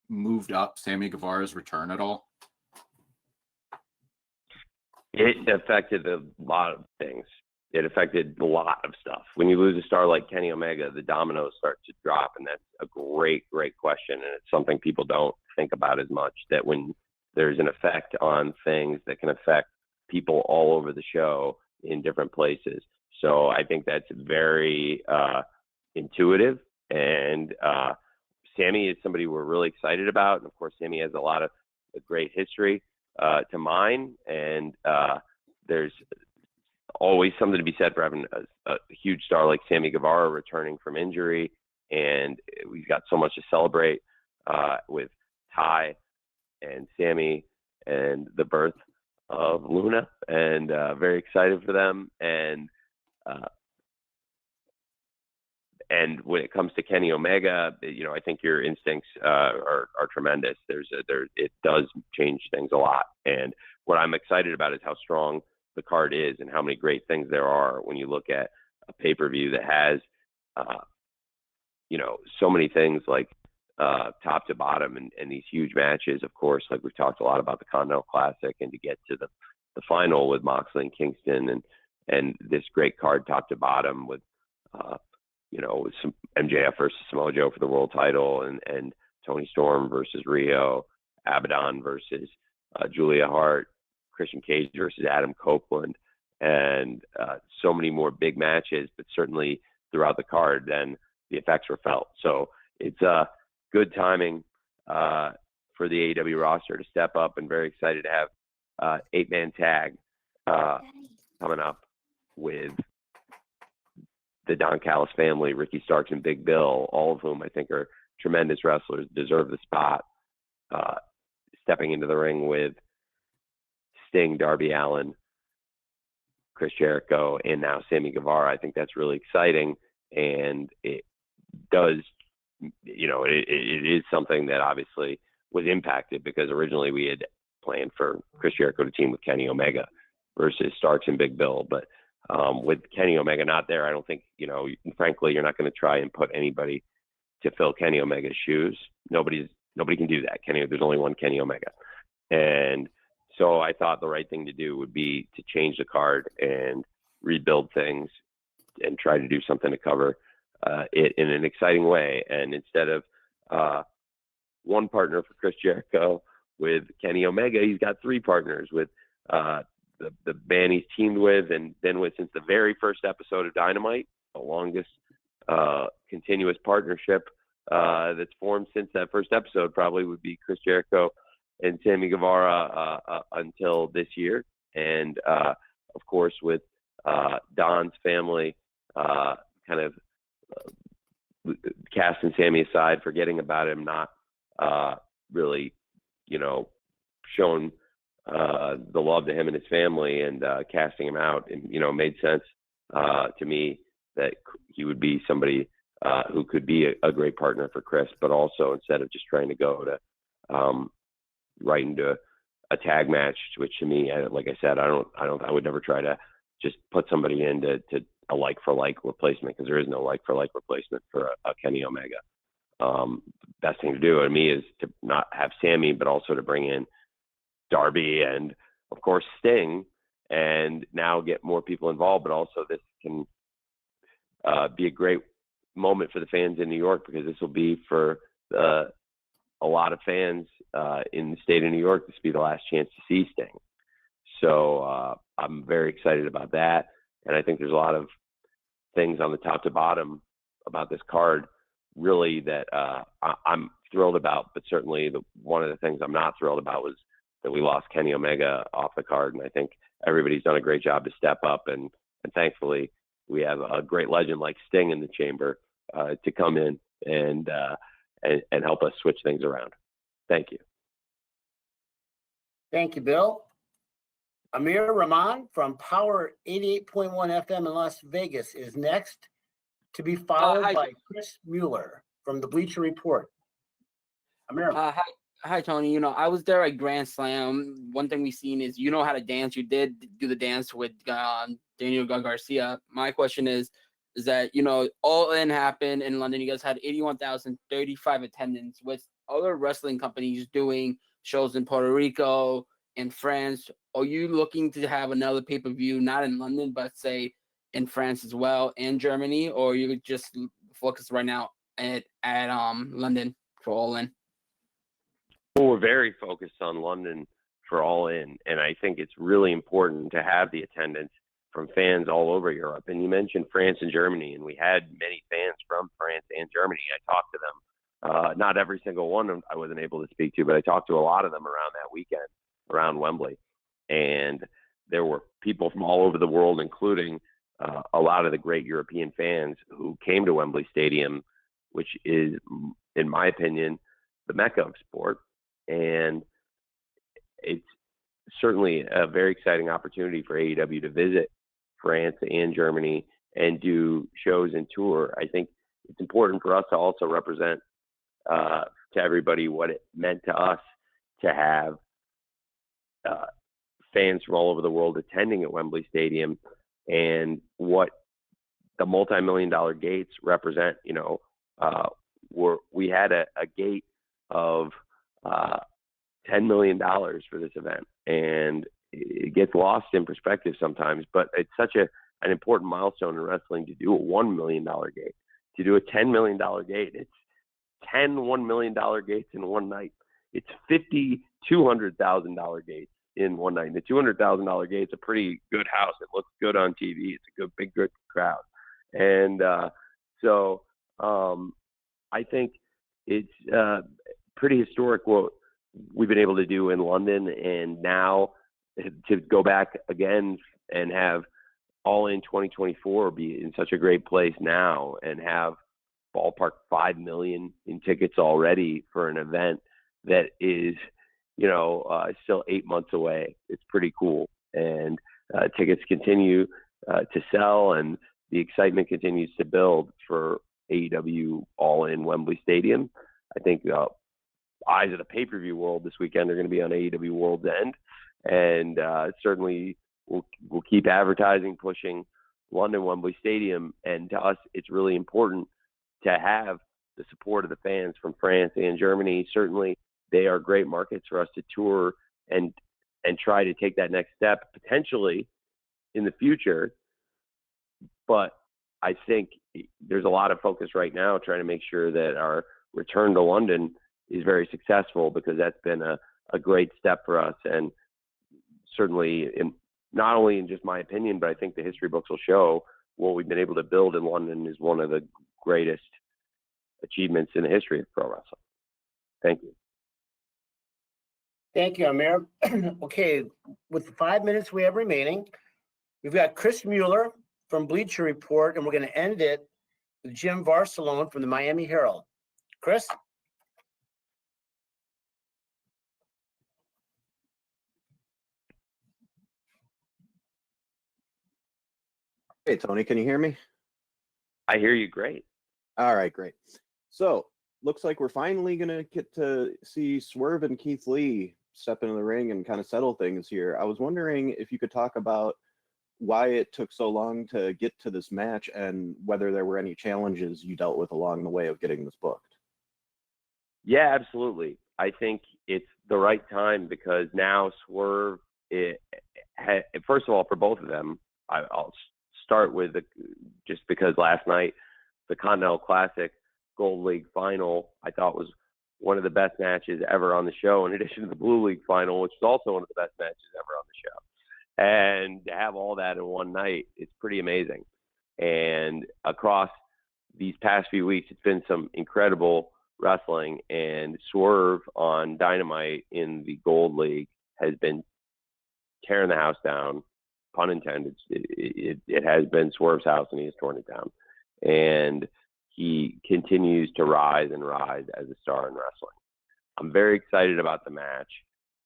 moved up Sammy Guevara's return at all? It affected a lot of things. It affected a lot of stuff. When you lose a star like Kenny Omega, the dominoes start to drop, and that's a great question, and it's something people don't think about as much, that when there's an effect on things that can affect people all over the show in different places. So I think that's very intuitive, and Sammy is somebody we're really excited about. And of course, Sammy has a great history to mine, and there's always something to be said for having a huge star like Sammy Guevara returning from injury, and we've got so much to celebrate with Ty and Sammy and the birth of Luna, and very excited for them. And when it comes to Kenny Omega, I think your instincts are tremendous. It does change things a lot. And what I'm excited about is how strong the card is and how many great things there are when you look at a pay-per-view that has, so many things like top to bottom and these huge matches. Of course, like we've talked a lot about the Continental Classic, and to get to the final with Moxley and Kingston, and this great card top to bottom with, some MJF versus Samoa Joe for the world title, and Tony Storm versus Rio, Abaddon versus Julia Hart, Christian Cage versus Adam Copeland, and so many more big matches, but certainly throughout the card, then the effects were felt. So it's good timing for the AEW roster to step up, and very excited to have 8-man tag coming up with the Don Callis family, Ricky Starks and Big Bill, all of whom I think are tremendous wrestlers, deserve the spot. Stepping into the ring with Sting, Darby Allin, Chris Jericho, and now Sammy Guevara. I think that's really exciting, and it does, it is something that obviously was impacted, because originally we had planned for Chris Jericho to team with Kenny Omega versus Starks and Big Bill, but with Kenny Omega not there, I don't think, frankly, you're not going to try and put anybody to fill Kenny Omega's shoes. Nobody can do that. There's only one Kenny Omega. And so I thought the right thing to do would be to change the card and rebuild things and try to do something to cover it in an exciting way. And instead of one partner for Chris Jericho with Kenny Omega, he's got 3 partners with the band he's teamed with, and been with since the very first episode of Dynamite, the longest continuous partnership that's formed since that first episode probably would be Chris Jericho and Sammy Guevara until this year. And of course, with Don's family kind of casting Sammy aside, forgetting about him, not really, showing the love to him and his family, and casting him out, and made sense to me that he would be somebody who could be a great partner for Chris, but also instead of just trying to go to right into a tag match, which to me, like I said, I would never try to just put somebody into a like for like replacement, because there is no like for like replacement for a Kenny Omega. Best thing to do to me is to not have Sammy, but also to bring in Darby and of course Sting, and now get more people involved. But also this can be a great moment for the fans in New York, because this will be for a lot of fans in the state of New York. This will be the last chance to see Sting. So I'm very excited about that. And I think there's a lot of things on the top to bottom about this card really that I'm thrilled about, but certainly one of the things I'm not thrilled about was that we lost Kenny Omega off the card. And I think everybody's done a great job to step up, and thankfully we have a great legend like Sting in the chamber to come in and help us switch things around. Thank you. Thank you, Bill. Amir Rahman from Power 88.1 FM in Las Vegas is next, to be followed by Chris Mueller from the Bleacher Report. Amir. Hi, Tony. You know, I was there at Grand Slam. One thing we've seen is you know how to dance. You did do the dance with Daniel Garcia. My question is that, you know, All In happened in London. You guys had 81,035 attendance. With other wrestling companies doing shows in Puerto Rico and France, are you looking to have another pay-per-view, not in London, but say in France as well and Germany, or you just focus right now at London for All In? Well, we're very focused on London for All In, and I think it's really important to have the attendance from fans all over Europe. And you mentioned France and Germany, and we had many fans from France and Germany. I talked to them. Not every single one I wasn't able to speak to, but I talked to a lot of them around that weekend around Wembley. And there were people from all over the world, including a lot of the great European fans who came to Wembley Stadium, which is, in my opinion, the mecca of sport. And it's certainly a very exciting opportunity for AEW to visit France and Germany and do shows and tour. I think it's important for us to also represent to everybody what it meant to us to have fans from all over the world attending at Wembley Stadium, and what the multi-million-dollar gates represent. You know, we had a gate of $10 million for this event, and it gets lost in perspective sometimes, but it's such an important milestone in wrestling to do a $1 million gate, to do a $10 million gate. It's 10 $1 million gates in one night. It's 50 $200,000 gates in one night. And the $200,000 gate's a pretty good house. It looks good on TV. It's a good crowd. And so I think it's pretty historic what we've been able to do in London, and now to go back again and have All In 2024 be in such a great place now, and have ballpark 5 million in tickets already for an event that is, you know, still 8 months away. It's pretty cool. And tickets continue to sell, and the excitement continues to build for AEW All In Wembley Stadium. I think eyes of the pay-per-view world this weekend are going to be on AEW Worlds End, and certainly we'll keep advertising, pushing London Wembley Stadium. And to us, it's really important to have the support of the fans from France and Germany. Certainly, they are great markets for us to tour and try to take that next step potentially in the future. But I think there's a lot of focus right now trying to make sure that our return to London is very successful, because that's been a great step for us. And certainly, not only in just my opinion, but I think the history books will show what we've been able to build in London is one of the greatest achievements in the history of pro wrestling. Thank you. Thank you, Amir. Okay, with the 5 minutes we have remaining, we've got Chris Mueller from Bleacher Report, and we're going to end it with Jim Varsalone from the Miami Herald. Chris? Hey, Tony, can you hear me? I hear you great. All right, great. So, looks like we're finally going to get to see Swerve and Keith Lee step into the ring and kind of settle things here. I was wondering if you could talk about why it took so long to get to this match, and whether there were any challenges you dealt with along the way of getting this booked. Yeah, absolutely. I think it's the right time, because now Swerve, first of all, for both of them, I'll start with just because last night, the Continental Classic Gold League Final, I thought was one of the best matches ever on the show, in addition to the Blue League Final, which is also one of the best matches ever on the show. And to have all that in one night, it's pretty amazing. And across these past few weeks, it's been some incredible wrestling, and Swerve on Dynamite in the Gold League has been tearing the house down, pun intended. It has been Swerve's house, and he has torn it down. And he continues to rise and rise as a star in wrestling. I'm very excited about the match,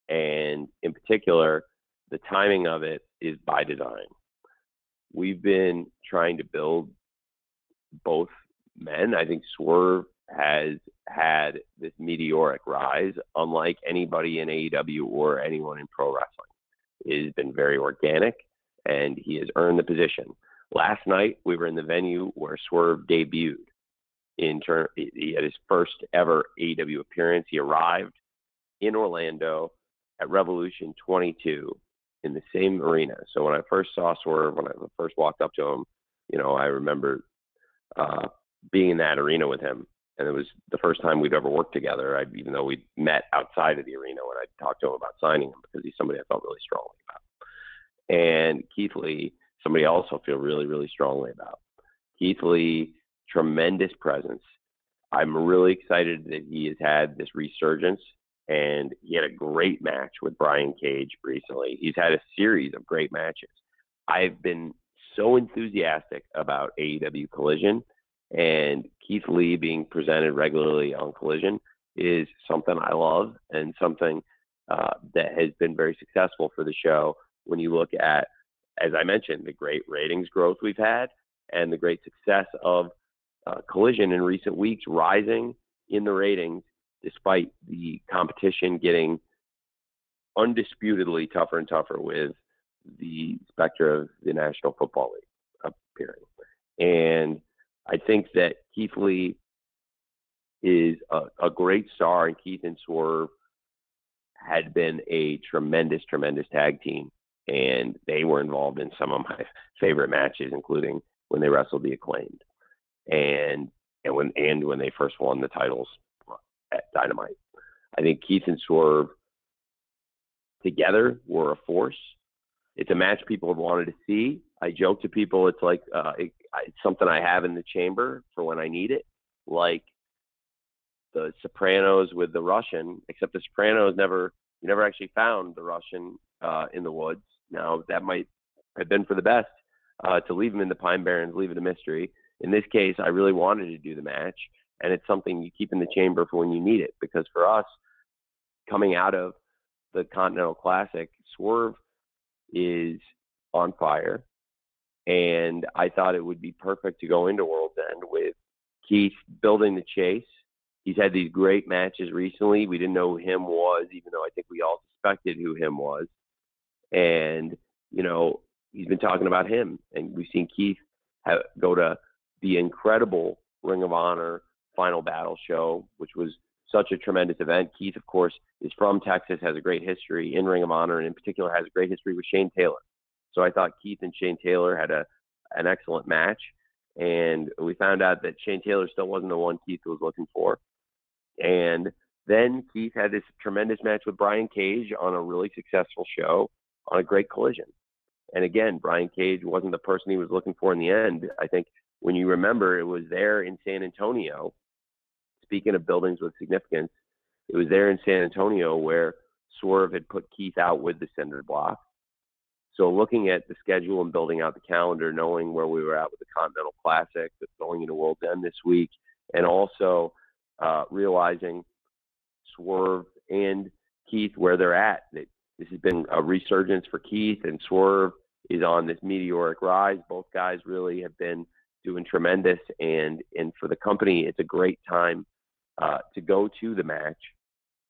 and in particular, the timing of it is by design. We've been trying to build both men. I think Swerve has had this meteoric rise, unlike anybody in AEW or anyone in pro wrestling. It has been very organic, and he has earned the position. Last night, we were in the venue where Swerve debuted. He had his first ever AEW appearance. He arrived in Orlando at Revolution 22 in the same arena. So when I first saw Swerve, when I first walked up to him, I remember being in that arena with him. And it was the first time we'd ever worked together, even though we'd met outside of the arena when I talked to him about signing him, because he's somebody I felt really strongly about. And Keith Lee, somebody else I feel really, really strongly about. Keith Lee, tremendous presence. I'm really excited that he has had this resurgence, and he had a great match with Brian Cage recently. He's had a series of great matches. I've been so enthusiastic about AEW Collision, and Keith Lee being presented regularly on Collision is something I love, and something that has been very successful for the show when you look at, as I mentioned, the great ratings growth we've had and the great success of Collision in recent weeks, rising in the ratings despite the competition getting undisputedly tougher and tougher with the specter of the National Football League appearing. And I think that Keith Lee is a great star, and Keith and Swerve had been a tremendous, tremendous tag team, and they were involved in some of my favorite matches, including when they wrestled the Acclaimed, and when they first won the titles at Dynamite. I think Keith and Swerve together were a force. It's a match people have wanted to see. I joke to people, it's like it's something I have in the chamber for when I need it, like the Sopranos with the Russian, except the Sopranos you never actually found the Russian in the woods. Now, that might have been for the best to leave him in the Pine Barrens, leave it a mystery. In this case, I really wanted to do the match, and it's something you keep in the chamber for when you need it, because for us, coming out of the Continental Classic, Swerve is on fire, and I thought it would be perfect to go into World's End with Keith building the chase. He's had these great matches recently. We didn't know who him was, even though I think we all suspected who him was. And, he's been talking about him. And we've seen Keith go to the incredible Ring of Honor Final Battle show, which was such a tremendous event. Keith, of course, is from Texas, has a great history in Ring of Honor, and in particular has a great history with Shane Taylor. So I thought Keith and Shane Taylor had an excellent match. And we found out that Shane Taylor still wasn't the one Keith was looking for. And then Keith had this tremendous match with Brian Cage on a really successful show on a great Collision. And again, Brian Cage wasn't the person he was looking for in the end. I think when you remember, it was there in San Antonio. Speaking of buildings with significance, it was there in San Antonio where Swerve had put Keith out with the Cinder Block. So looking at the schedule and building out the calendar, knowing where we were at with the Continental Classic, that's going into World's End this week, and also realizing Swerve and Keith where they're at. This has been a resurgence for Keith, and Swerve is on this meteoric rise. Both guys really have been doing tremendous, and for the company, it's a great time to go to the match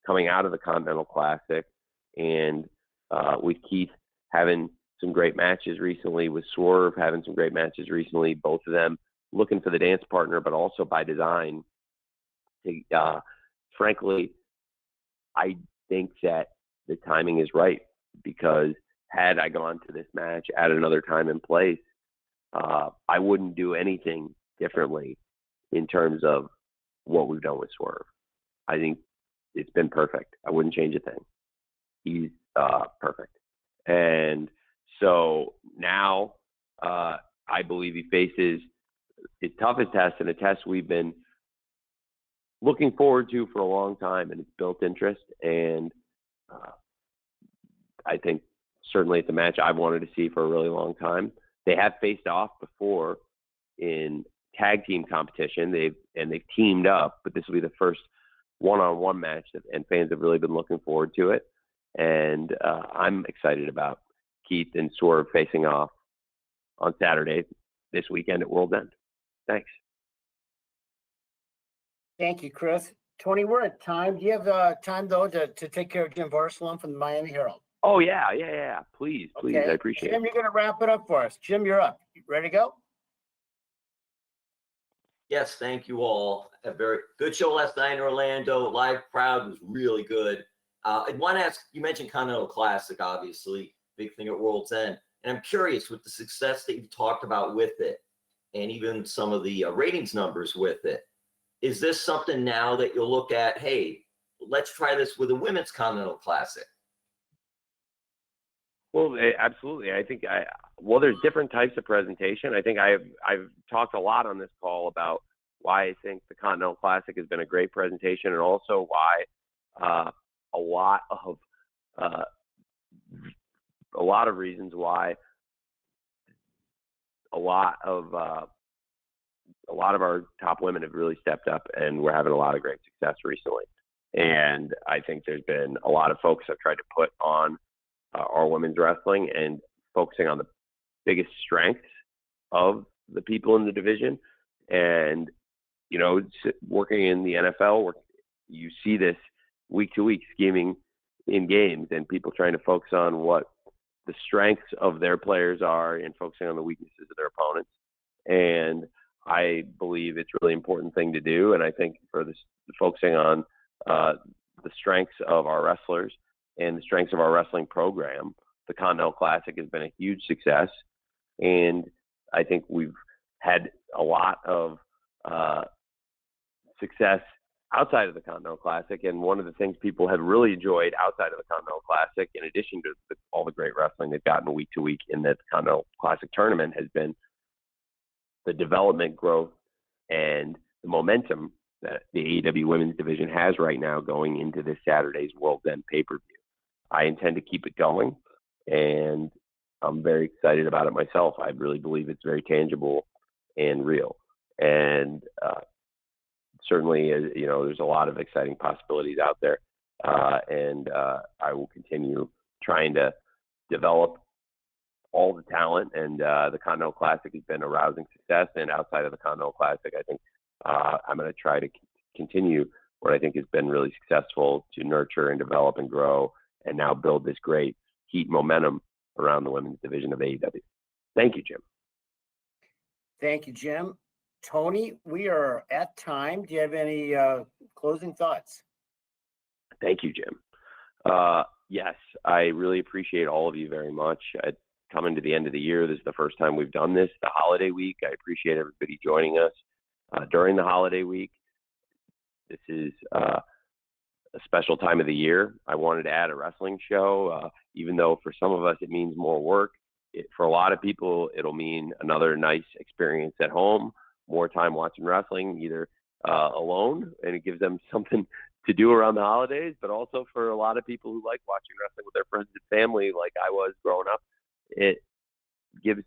coming out of the Continental Classic, and with Keith having some great matches recently, with Swerve having some great matches recently, both of them looking for the dance partner, but also by design. Frankly, I think that the timing is right, because had I gone to this match at another time and place, I wouldn't do anything differently in terms of what we've done with Swerve. I think it's been perfect. I wouldn't change a thing. He's perfect. And so now I believe he faces his toughest test, and a test we've been looking forward to for a long time, and it's built interest. And I think certainly it's a match I've wanted to see for a really long time. They have faced off before in tag team competition. They've teamed up, but this will be the first one-on-one match, and fans have really been looking forward to it. And I'm excited about Keith and Swerve facing off on Saturday this weekend at World's End. Thanks. Thank you, Chris. Tony, we're at time. Do you have time, though, to take care of Jim Varsalom from the Miami Herald? Oh, yeah. Please. Okay. I appreciate Jim, it. you're going to wrap it up for us. Jim, you're up. You ready to go? Yes, thank you all. A very good show last night in Orlando. Live crowd was really good. I want to ask, you mentioned Continental Classic, obviously, big thing at World's End. And I'm curious, with the success that you've talked about with it, and even some of the ratings numbers with it, is this something now that you'll look at, hey, let's try this with a women's Continental Classic? Well, absolutely. I think there's different types of presentation. I think I've talked a lot on this call about why I think the Continental Classic has been a great presentation, and also why a lot of reasons why a lot of our top women have really stepped up, and we're having a lot of great success recently. And I think there's been a lot of folks that have tried to put on our women's wrestling and focusing on the biggest strengths of the people in the division. And, you know, working in the NFL, where you see this week to week scheming in games and people trying to focus on what the strengths of their players are and focusing on the weaknesses of their opponents. And I believe it's a really important thing to do. And I think for this, focusing on the strengths of our wrestlers and the strengths of our wrestling program, the Continental Classic has been a huge success. And I think we've had a lot of success outside of the Continental Classic. And one of the things people have really enjoyed outside of the Continental Classic, in addition to all the great wrestling they've gotten week to week in the Continental Classic tournament, has been the development, growth, and the momentum that the AEW women's division has right now going into this Saturday's World's End pay-per-view. I intend to keep it going, and I'm very excited about it myself. I really believe it's very tangible and real. And certainly, you know, there's a lot of exciting possibilities out there. And I will continue trying to develop all the talent. And the Continental Classic has been a rousing success. And outside of the Continental Classic, I think I'm going to try to continue what I think has been really successful to nurture and develop and grow, and now build this great heat momentum around the women's division of AEW. Thank you, Jim. Thank you, Jim. Tony, we are at time. Do you have any closing thoughts? Thank you, Jim. Yes, I really appreciate all of you very much. Coming to the end of the year, this is the first time we've done this, the holiday week. I appreciate everybody joining us during the holiday week. This is a special time of the year. I wanted to add a wrestling show, even though for some of us it means more work. For a lot of people, it'll mean another nice experience at home, more time watching wrestling, either alone, and it gives them something to do around the holidays, but also for a lot of people who like watching wrestling with their friends and family, like I was growing up, it gives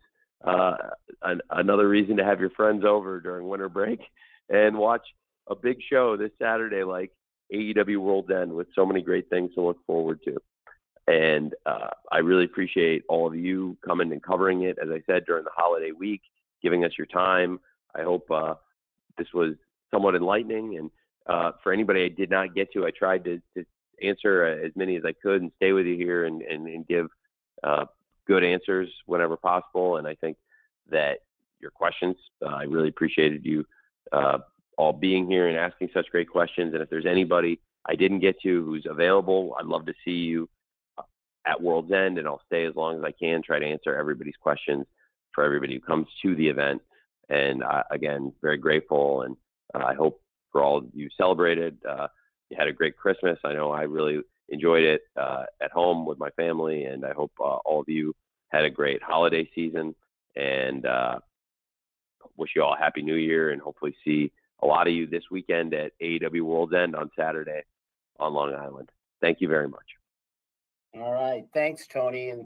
another reason to have your friends over during winter break and watch a big show this Saturday like AEW Worlds End, with so many great things to look forward to. And I really appreciate all of you coming and covering it, as I said, during the holiday week, giving us your time. I hope this was somewhat enlightening. And for anybody I did not get to, I tried to answer as many as I could and stay with you here and give good answers whenever possible. And I think that your questions, I really appreciated you all being here and asking such great questions. And if there's anybody I didn't get to who's available, I'd love to see you at World's End, and I'll stay as long as I can, try to answer everybody's questions for everybody who comes to the event. And again, very grateful. And I hope for all of you celebrated. You had a great Christmas. I know I really enjoyed it at home with my family, and I hope all of you had a great holiday season. And wish you all a happy new year, and hopefully see a lot of you this weekend at AEW Worlds End on Saturday on Long Island. Thank you very much. All right. Thanks, Tony. And